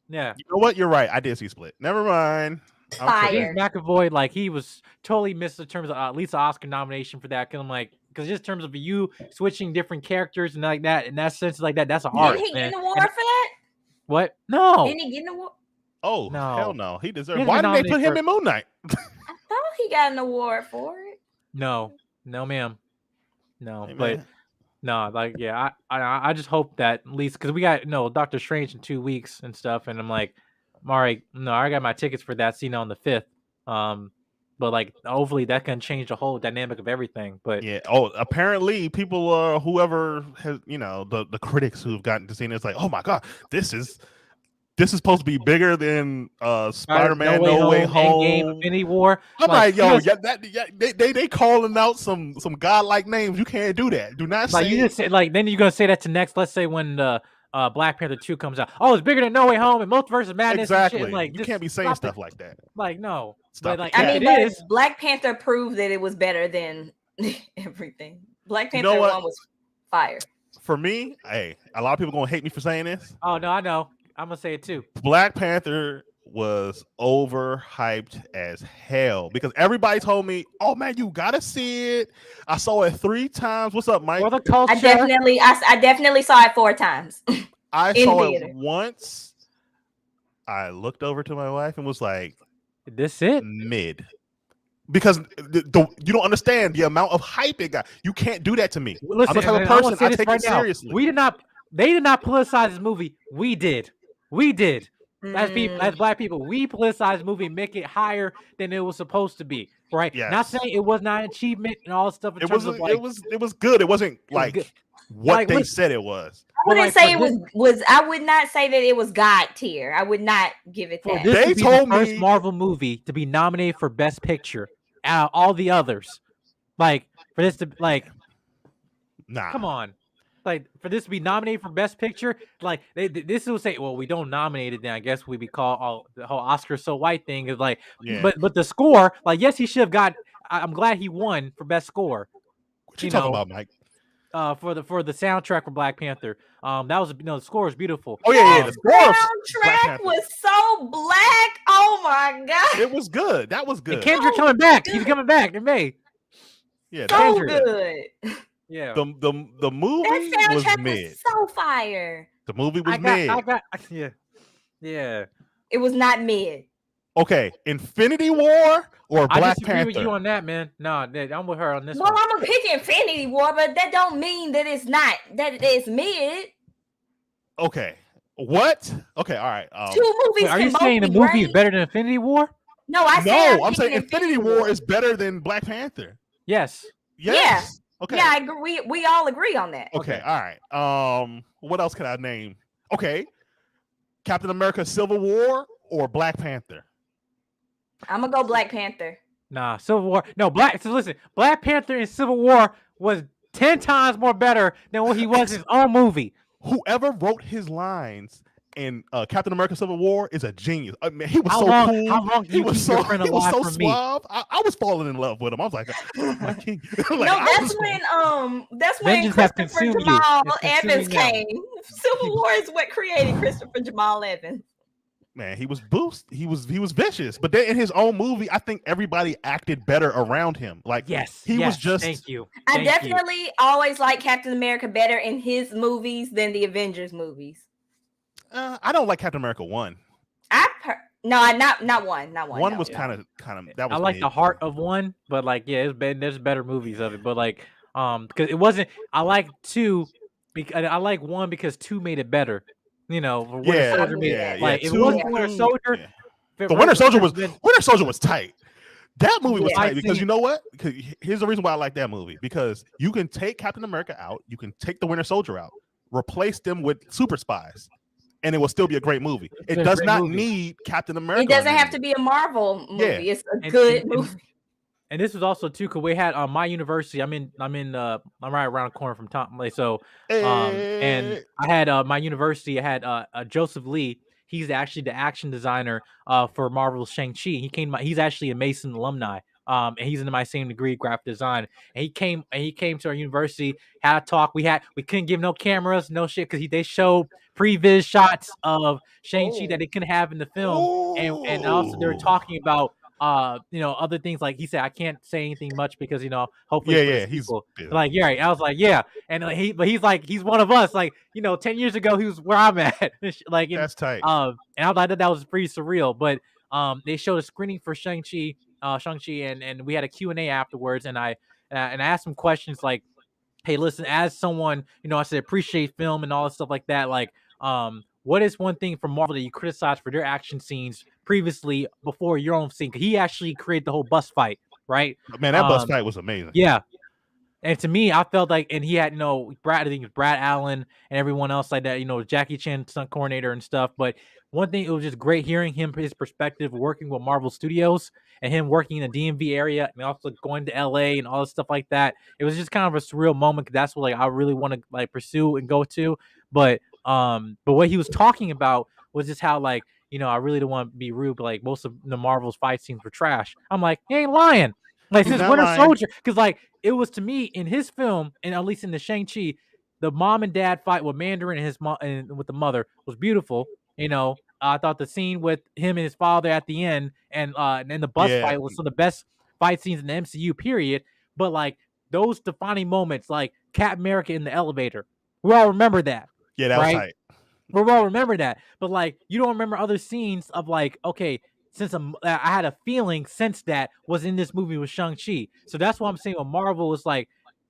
Yeah. You know what? You're right. I did see Split. Never mind. Fire. McAvoy, like he was totally missed in terms of at least an Oscar nomination for that. Cause I'm like, because just in terms of you switching different characters and like that, in that sense, like that's an art, Didn't he man. get an award for that? What? No. Didn't he get an award? Oh No. hell no, he He deserved. hasn't Why been did they put him nominated in Moon Knight? I thought he got an award for it. No, ma'am. No, Hey, but man. no, like yeah, I just hope that at least because we got Doctor Strange in 2 weeks and stuff, and I'm like, I'm all right. No, I got my tickets for that scene on the 5th. But like hopefully that can change the whole dynamic of everything. But Yeah. Oh, apparently people, whoever has, the critics who've gotten to see it, it's like, oh my god, this is supposed to be bigger than Spider-Man No Way Home, Endgame, Infinity War. I'm like, yo, they calling out some godlike names. You can't do that. Do not like say. you just say like then you're gonna say that to next. Let's say when the Black Panther 2 comes out. Oh, it's bigger than No Way Home and Multiverse of Madness. Exactly. And shit. Like you can't be saying stuff like that. Like no, Stop but like the I cap. mean, it but is. Black Panther proved that it was better than everything. Black You Panther know what? 1 was fire. For me, hey, a lot of people gonna hate me for saying this. Oh no, I know. I'm gonna say it too. Black Panther was overhyped as hell because everybody told me, "Oh man, you gotta see it." I saw it 3 times. What's up, Mike? For the culture. I definitely saw it 4 times. I in saw theater. it once. I looked over to my wife and was like, This it? mid. Because you don't understand the amount of hype it got. You can't do that to me. Listen, I'm the type of and I'm gonna person say I this take right it now. seriously. They did not politicize this movie. We did. As people, as Mm. Black people, we politicized the movie and make it higher than it was supposed to be. Right? Yes. Not saying it was not an achievement and all stuff in It terms was of like it was good. It wasn't was like good. what Like, they listen, said it was. I wouldn't like, say for it was. I would not say that it was God tier. I would not give it for that. this They to be told the first me- Marvel movie to be nominated for Best Picture out of all the others. Like for this to like Nah. come on. Like for this to be nominated for Best Picture, like this will say, well, we don't nominate it, then I guess we'd be called the whole Oscar so white thing is like, Yeah. but the score, like yes, he should have got. I'm glad he won for Best Score. What you talking about, Mike? For the soundtrack for Black Panther. That was the score was beautiful. Oh yeah, the score of Black Soundtrack Panther. was so black. Oh my god, It was good. That was And good. Kendrick So coming back. He's good. coming back in May. Yeah, that so was good. good. Yeah. The movie That was soundtrack mid. was so fire. The movie was mid. Yeah. It was not mid. Okay, Infinity War or I Black disagree Panther? with you on that, man. No, I'm with her on this Well, one. I'm gonna pick Infinity War, but that don't mean that it's not. That it's mid. Okay, what? Okay, all right. 2 movies. Wait, are can you both saying the be movie is great. better than Infinity War? No, I said No, I'm saying Infinity War is better than Black Panther. Yes. Yes. Okay. Yeah, I agree. We all agree on that. Okay. All right. What else can I name? Okay. Captain America: Civil War or Black Panther? I'm gonna go Black Panther. Nah, Civil War. No, So listen, Black Panther in Civil War was 10 times more better than what he was in his own movie. Whoever wrote his lines in Captain America: Civil War is a genius. I mean, he was How so long- cool. how long do he you was keep so your friend he was alive so from me? suave. I was falling in love with him. I was like, my king. Like, No, I that's was- that's when Vengeance has Christopher consumed you. Jamal It's Evans consuming came. Civil War is what created Christopher Jamal Evans. Man, he was he was vicious. But then in his own movie, I think everybody acted better around him. Like Yes. he was yes, just Thank you. I Thank you. definitely always like Captain America better in his movies than the Avengers movies. I don't like Captain America 1. Not one. One no. was kind of that was I like mid. the heart of one, but like there's better movies of it. But like because it wasn't. I like 2 because I like 1 because 2 made it better. Winter Yeah, Soldier made yeah, it. Like yeah, if it wasn't 2, Winter Soldier, yeah. The Winter Soldier was tight. That movie was Yeah. tight because you know what? Because here's the reason why I like that movie. Because you can take Captain America out, you can take the Winter Soldier out, replace them with super spies, and it will still be a great movie. It's It a does great not movie. need Captain America. It doesn't in have to be a Marvel movie. Yeah. It's a And- good and- movie. And this was also too because we had my university. I'm right around the corner from Tom. Like so, and I had my university. I had Joseph Lee. He's actually the action designer for Marvel's Shang-Chi. He's actually a Mason alumni. and he's in my same degree, graphic design. And he came to our university, had a talk. We couldn't give no cameras, no shit, because they showed previs shots of Shang-Chi that they couldn't have in the film, and also they were talking about other things. Like he said, I can't say anything much because hopefully for the sequel. Like, yeah, I was like, yeah, and he's like, he's one of us. Like, 10 years ago he was where I'm at. Like, that's tight. And I thought that was pretty surreal. But they showed a screening for Shang-Chi, and we had a Q&A afterwards, and I asked some questions like, hey, listen, as someone, I said appreciate film and all this stuff like that. Like, what is one thing from Marvel that you criticized for their action scenes previously before your own scene? He actually created the whole bus fight, right? Man, that bus fight was amazing. Yeah. And to me, I felt like, and he had, Brad, I think it was Brad Allen and everyone else like that, Jackie Chan, stunt coordinator and stuff. But one thing, it was just great hearing his perspective working with Marvel Studios and him working in the DMV area and also going to LA and all this stuff like that. It was just kind of a surreal moment because that's what I really want to pursue and go to. But what he was talking about was just how I really don't want to be rude, but most of the Marvel's fight scenes were trash. I'm like, he ain't lying. Like, this Winter Soldier, because it was, to me, in his film, and at least in the Shang-Chi, the mom and dad fight with Mandarin and his mom and with the mother was beautiful. I thought the scene with him and his father at the end and the bus fight was some of the best fight scenes in the MCU, period. But those defining moments, like Captain America in the elevator, we all remember that. Yeah, that was tight. We all remember that. But you don't remember other scenes of okay, since I had a feeling since that was in this movie with Shang-Chi. So that's why I'm saying with Marvel is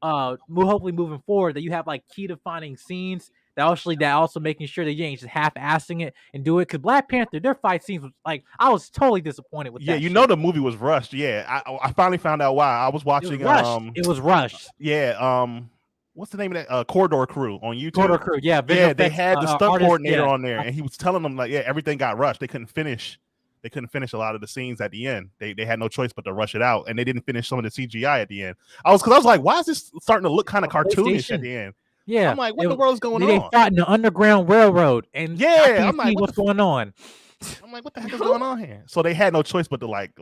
hopefully moving forward that you have key defining scenes that also making sure that you ain't just half-assing it and do it. Because Black Panther, their fight scenes was I was totally disappointed with that. Yeah, the movie was rushed. Yeah, I finally found out why. I was watching it was rushed. Yeah, what's the name of that? Corridor Crew on YouTube. Corridor Crew, yeah. They had the stunt coordinator on there, and he was telling them everything got rushed. They couldn't finish a lot of the scenes at the end. They had no choice but to rush it out, and they didn't finish some of the CGI at the end. I was like, why is this starting to look kind of cartoonish at the end? Yeah, I'm like, what the world's going on? They fought in the Underground Railroad, and I'm like, what's going on? I'm like, what the heck is going on here? So they had no choice but to like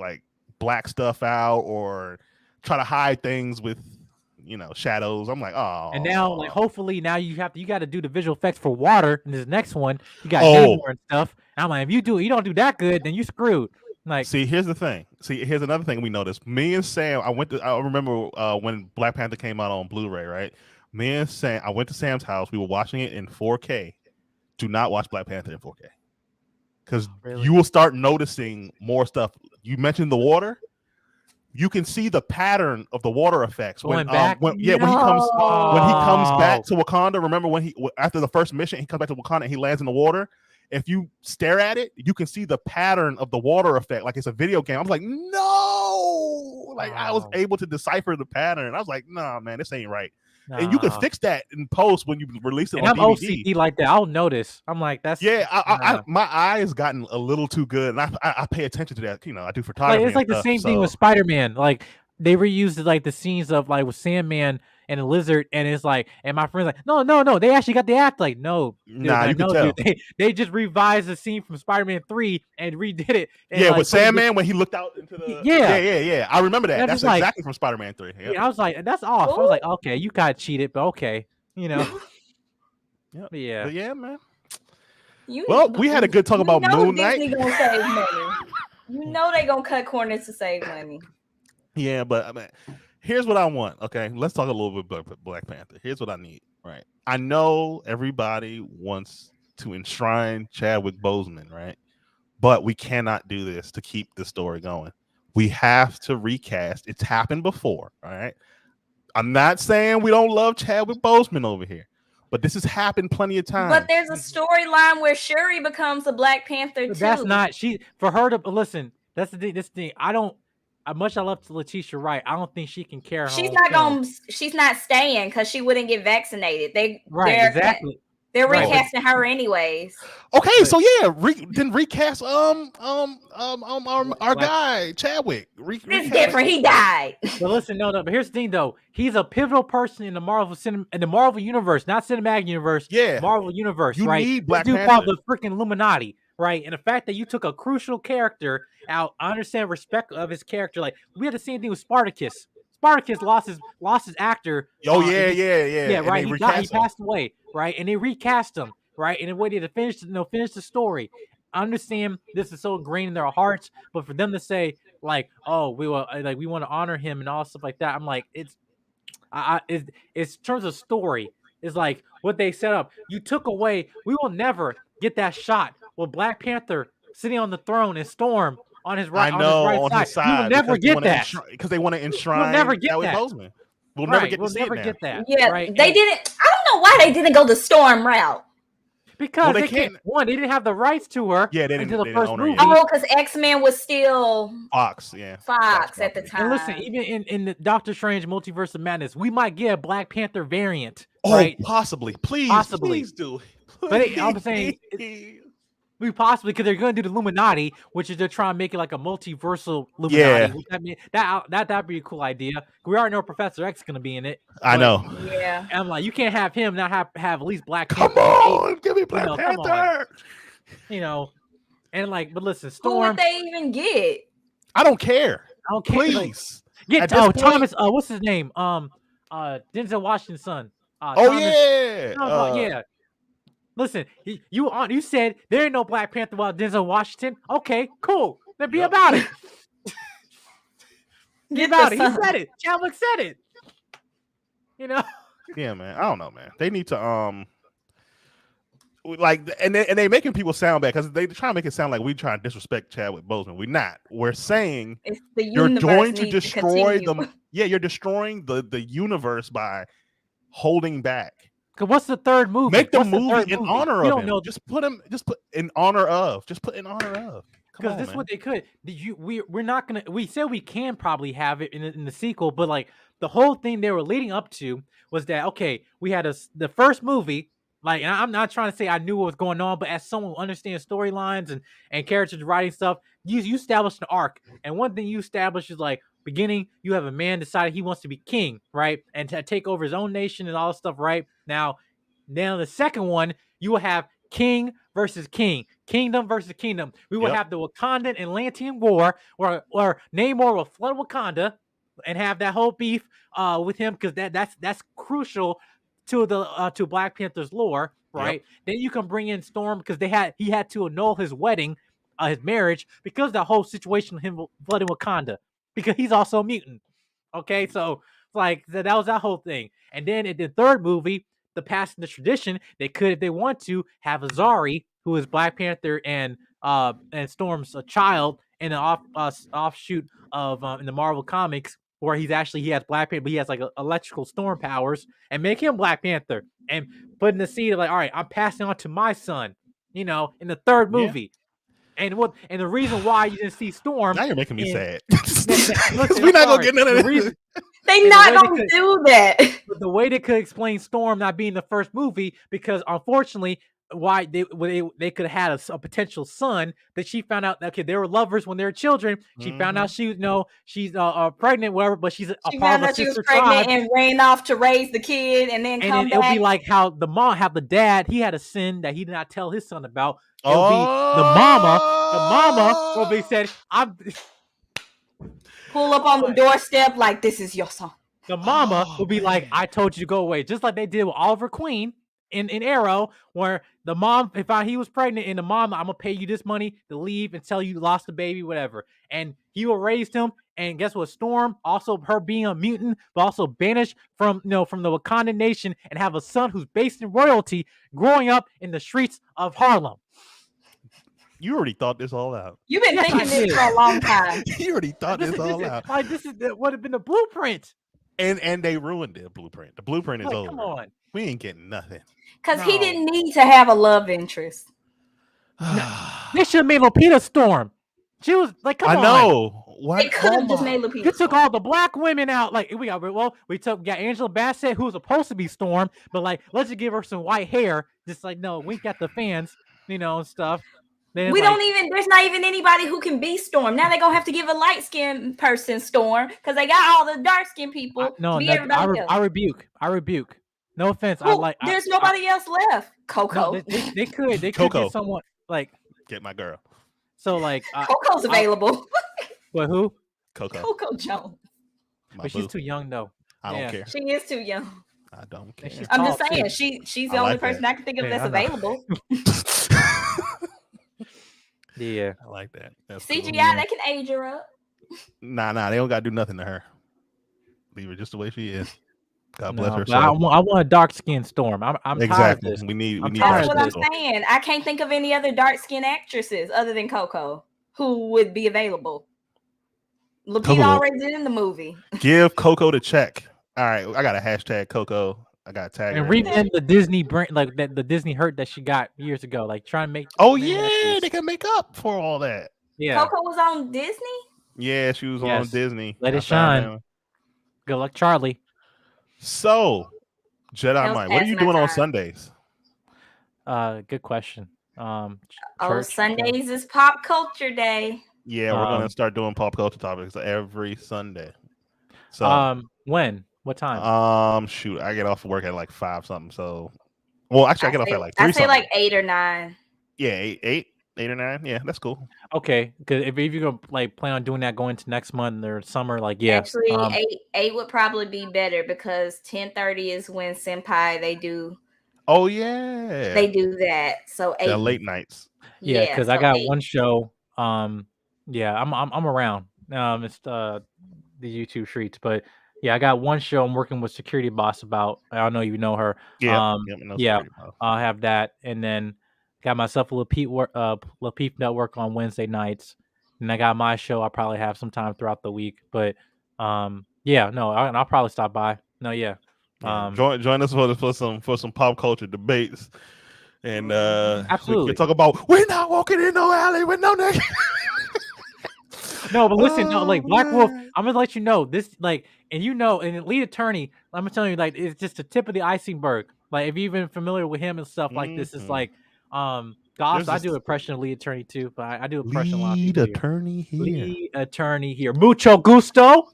black stuff out or try to hide things with shadows. I'm like, oh. And now, hopefully, now you got to do the visual effects for water in this next one. You got Namor and stuff. I'm like, if you don't do that good, then you screwed. See, here's the thing. Here's another thing we noticed. Me and Sam, I remember when Black Panther came out on Blu-ray, right? Me and Sam, I went to Sam's house. We were watching it in 4K. Do not watch Black Panther in 4K because you will start noticing more stuff. You mentioned the water. You can see the pattern of the water effects when he comes back to Wakanda. Remember when after the first mission, he comes back to Wakanda and he lands in the water. If you stare at it, you can see the pattern of the water effect, like it's a video game. I was like, no, I was able to decipher the pattern. I was like, nah, man, this ain't right. And you can fix that in post when you release it on DVD. I'm OCD like that. I'll notice. I'm like, that's my eye has gotten a little too good, and I pay attention to that. I do photography. It's the same thing with Spider-Man. They reused the scenes of with Sandman and the Lizard, and it's and my friend's like, no, they actually got the act. No, dude, you can tell. Dude, they just revised the scene from Spider-Man 3 and redid it. And with Sandman when he looked out into the yeah. I remember that. That's exactly from Spider-Man 3. Yep. Yeah, I was like, that's off. I was like, okay, you got cheated, but okay, Yep. But yeah, man. We had a good talk about Moon Knight. Disney gonna save money. They gonna cut corners to save money. Yeah, but here's what I want. Okay, let's talk a little bit about Black Panther. Here's what I need. Right, I know everybody wants to enshrine Chadwick Boseman, right? But we cannot do this to keep the story going. We have to recast. It's happened before. All right. I'm not saying we don't love Chadwick Boseman over here, but this has happened plenty of times. But there's a storyline where Shuri becomes a Black Panther too. That's not for her to listen. That's the thing. This thing. I don't. Much I love Letitia Wright, I don't think she can carry her. She's not staying because she wouldn't get vaccinated. Exactly. They're recasting her anyways. Okay, so yeah, then recast our guy Chadwick. It's different. He died. But listen, no. But here's the thing, though. He's a pivotal person in the Marvel universe, not cinematic universe. Yeah, Marvel universe. You right? need Black Panther. Part of the freaking Illuminati. right? And the fact that you took a crucial character out, I understand respect of his character. Like we had the same thing with Spartacus. Spartacus lost his actor. Oh And yeah. And right. they He died. He recast him. passed away, right? And they recast him, right? And they waited to finish the story. I understand this is so ingrained in their hearts, but for them to say like, "Oh, we want to honor him" and all stuff like that, I'm like, it's in terms of story. It's like what they set up. You took away. We will never get that shot with Black Panther sitting on the throne and Storm on his right I know on his right side. We will never get that because they want to enshrine we'll never get Chadwick that. Boseman. We'll never get to we'll see never it now. get that. Yeah, right? they didn't. I don't know why they didn't go the Storm route. Because they they can't. One, they didn't have the rights to her. Yeah, they didn't. Until the first own her movie. yet. Oh, because X-Men was still Fox, yeah. Fox at the property. time. And listen, even in the Doctor Strange Multiverse of Madness, we might get a Black Panther variant. Oh, right? possibly. Please, Possibly. please do. But I'm saying we possibly, because they're going to do the Illuminati, which is they're trying to make it like a multiversal Illuminati. Yeah. That'd be a cool idea. We already know Professor X is going to be in it. I know. Yeah. And I'm like, you can't have him not have at least Black Come Panther. on, give me Black come Panther. on. And like, but listen, Who Storm. would they even get? I don't care. I don't care. Please. Get Thomas. What's his name? Denzel Washington's son. Thomas, yeah. Listen, you said there ain't no Black Panther without Denzel Washington. Okay, cool. Then be about it. Be about it. He said it. Chadwick said it. Yeah, man. I don't know, man. They need to like, and they making people sound bad because they try to make it sound like we trying to disrespect Chadwick Boseman. We're not. We're saying you're going to destroy them. Yeah, you're destroying the universe by holding back. Cause what's the third movie? Make the movie in honor of him. Know. Just put in honor of. Because this is what they could. We're not gonna. We said we can probably have it in the sequel, but like the whole thing they were leading up to was that okay, we had the first movie. Like, and I'm not trying to say I knew what was going on, but as someone who understands storylines and characters writing stuff, you establish an arc. And one thing you establish is like beginning, you have a man decided he wants to be king, right? And to take over his own nation and all this stuff, right? Now the second one, you will have king versus king, kingdom versus kingdom. We will have the Wakandan and Atlantean war, or Namor will flood Wakanda and have that whole beef with him because that's crucial to Black Panther's lore, right? Yep. Then you can bring in Storm because he had to annul his wedding, his marriage, because of the whole situation of him flooding Wakanda, because he's also a mutant. Okay, so like that was that whole thing. And then in the third movie, the past and the tradition, they could, if they want to, have Azari, who is Black Panther and Storm's child, in an offshoot of in the Marvel comics, where he has Black Panther, but he has like electrical storm powers, and make him Black Panther and put in the seed of like, all right, I'm passing on to my son, in the third movie. And the reason why you didn't see Storm, now you're making me sad. Listen, we're not gonna get none of this. They're not gonna do that. The way they could explain Storm not being the first movie, because unfortunately, why they could have had a potential son that she found out. Okay, they were lovers when they were children. She found out she's pregnant, whatever. But she found out she was pregnant and ran off to raise the kid, and then come back. It'll be like how the dad, he had a sin that he did not tell his son about. It'll be the mama will be said, I'm pull up on the doorstep like, this is your son. The mama will be like, I told you to go away, just like they did with Oliver Queen in Arrow, where the mom, he was pregnant, and the mom, I'm gonna pay you this money to leave until you lost the baby, whatever. And he will raise him. And guess what? Storm, also her being a mutant, but also banished from the Wakandan nation, and have a son who's based in royalty, growing up in the streets of Harlem. You already thought this all out. You've been thinking this for a long time. You already thought this all out. Like, this would have been the blueprint. And they ruined the blueprint. The blueprint is over. Come on. We ain't getting nothing. Because he didn't need to have a love interest. They should have made Lupita Storm. She was like, come on. I know. What? They could have just made Lupita. You took all the Black we got Angela Bassett, who was supposed to be Storm, but like, let's just give her some white hair. Just like, no, wink at the fans, and stuff. Then there's not even anybody who can be Storm. Now they're gonna have to give a light-skinned person Storm because they got all the dark-skinned people. I rebuke. No offense. There's nobody else left. Coco. No, they could get someone like Get my girl. So like, Coco's available. What? Who? Coco. Coco Jones. My But she's boo. too young though. I don't Yeah. care. She is too young. I don't care. And she's I'm just tall, saying, too. she's I the only like person that. I can think of Yeah, that's I know. available. Yeah. I like that. That's cool. CGI, they can age her up. Nah, they don't gotta do nothing to her. Leave her just the way she is. God bless No, her but I soul. want a dark skinned Storm. I'm tired of Exactly. this. We need I'm dark tired That's of what I'm skin. saying. I can't think of any other dark skinned actresses other than Coco who would be available. Lupita Coco. already did in the movie. Give Coco the check. All right, I got a hashtag Coco. I got to tag And her in revamp this. the Disney brand, like the Disney hurt that she got years ago. Like try and make. Oh make that yeah, juice. they can make up for all that. Yeah. Coco was on Disney? Yeah, she was on Yes. Disney. Let it I found shine. them. Good luck, Charlie. So, Jedi That was Mind, what are past you my doing on time. Sundays? Good question. Oh, Sundays is pop culture day. Yeah, we're gonna Um, start doing pop culture topics every Sunday. So, when? What time? shoot, I get off of work at like 5 something. So, well, actually, I get off at like 3 I say something. like 8 or 9. Yeah, eight or 9. Yeah, that's cool. Okay, because if you're gonna like plan on doing that going to next month or summer, like yeah. Actually, 8 would probably be better because 10:30 is when Senpai they do Oh yeah, that. So 8. the late nights. Yeah, because I so got 8. one show. Yeah, I'm around. It's the YouTube streets, but yeah, I got one show I'm working with Security Boss about. I don't know if you know her. Yeah, Yeah, I'll have that, and then got myself a little Peep Network on Wednesday nights, and I got my show. I'll probably have some time throughout the week, but yeah, no, I'll probably stop by. No, yeah. Join us for some pop culture debates, and Absolutely. we can talk about we're not walking in no alley with no nigga. No, but listen, no, like Black Wolf, man. I'm gonna let you know this, like, and and lead attorney, I'm gonna tell you, like, it's just the tip of the iceberg. Like, if you're even familiar with him and stuff like this, it's like, Goss, I do impression of lead attorney too, but I do impression a lot of lead people attorney here. Lead attorney here, mucho gusto.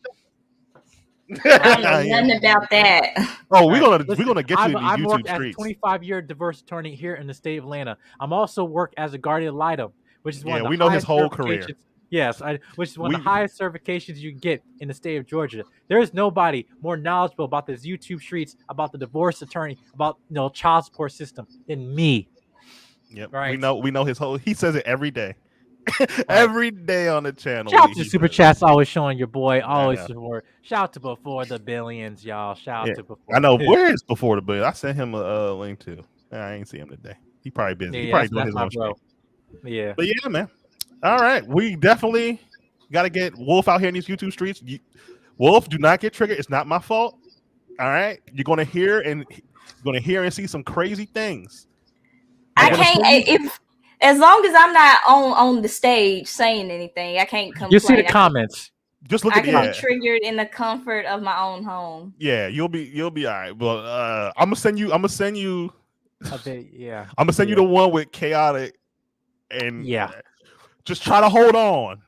I don't know nothing about that. Oh, we're gonna get you in these I've YouTube worked as a streets. 25-year diverse attorney here in the state of Atlanta. I'm also worked as a guardian ad litem, which is one of the we know his highest whole career. Yes, which is one of the highest certifications you can get in the state of Georgia. There is nobody more knowledgeable about this YouTube streets, about the divorce attorney, about child support system than me. Yep, right. We know his whole. He says it every day, every day on the channel. Shout out to Super Chats, always showing your boy, always support. Shout out to Before the Billions, y'all. Shout out to Before. I know where is Before the Billions. I sent him a link too. I ain't see him today. He probably busy. He probably doing his own shit. Yeah, but yeah, man. All right, we definitely got to get Wolf out here in these YouTube streets. Wolf, do not get triggered. It's not my fault. All right, you're gonna hear and see some crazy things. I can't as long as I'm not on the stage saying anything. I can't complain. You see the comments. Just look at I can be triggered in the comfort of my own home. Yeah, you'll be all right. Well, I'm gonna send you. A bit, yeah. I'm gonna send you the one with chaotic and just try to hold on.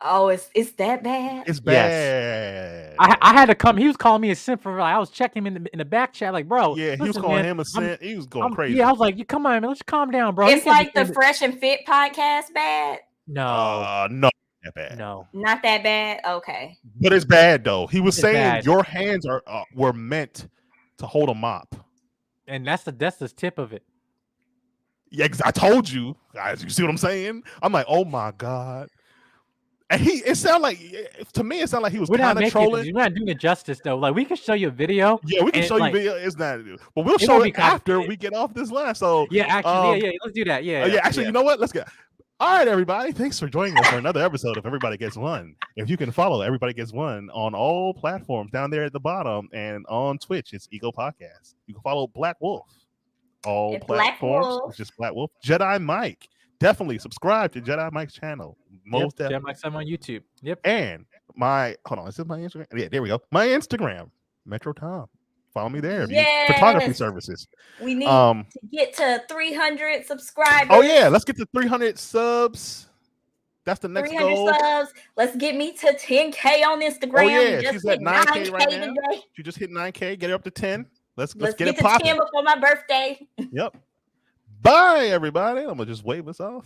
Oh, it's that bad? It's bad. Yes. I had to come. He was calling me a simp for I was checking him in the back chat, like, bro. Yeah, he was calling him a simp. He was going crazy. Yeah, I was like, you come on, man, let's calm down, bro. It's like the Fresh and Fit podcast bad. No, not that bad. No, not that bad. Okay, but it's bad though. He was saying your hands were meant to hold a mop, and that's the tip of it. Yeah, I told you guys. You see what I'm saying? I'm like, oh my god. And it sounded like, to me, it sounded like he was kind of trolling. We're not doing it justice though. Like we can show you a video. Yeah, we can show you video. It's not, but we'll show it after we get off this line. So yeah, actually, let's do that. Yeah, actually, you know what? Let's go. All right, everybody. Thanks for joining us for another episode of Everybody Gets One. If you can follow Everybody Gets One on all platforms down there at the bottom and on Twitch, it's Eagle Podcast. You can follow Black Wolf. All platforms. It's just Black Wolf. Jedi Mike. Definitely subscribe to Jedi Mike's channel. Most definitely. Jedi Mike's on YouTube. Yep. And is this my Instagram? Yeah, there we go. My Instagram, Metro Tom. Follow me there. Yes. Photography services. We need to get to 300 subscribers. Oh yeah, let's get to 300 subs. That's the next 300 goal. subs. Let's get me to 10K on Instagram. Oh yeah, she's at 9K right now. Today. She just hit 9K. Get her up to 10. Let's get it to popping. 10 before my birthday. Yep. Bye, everybody. I'm gonna just wave us off.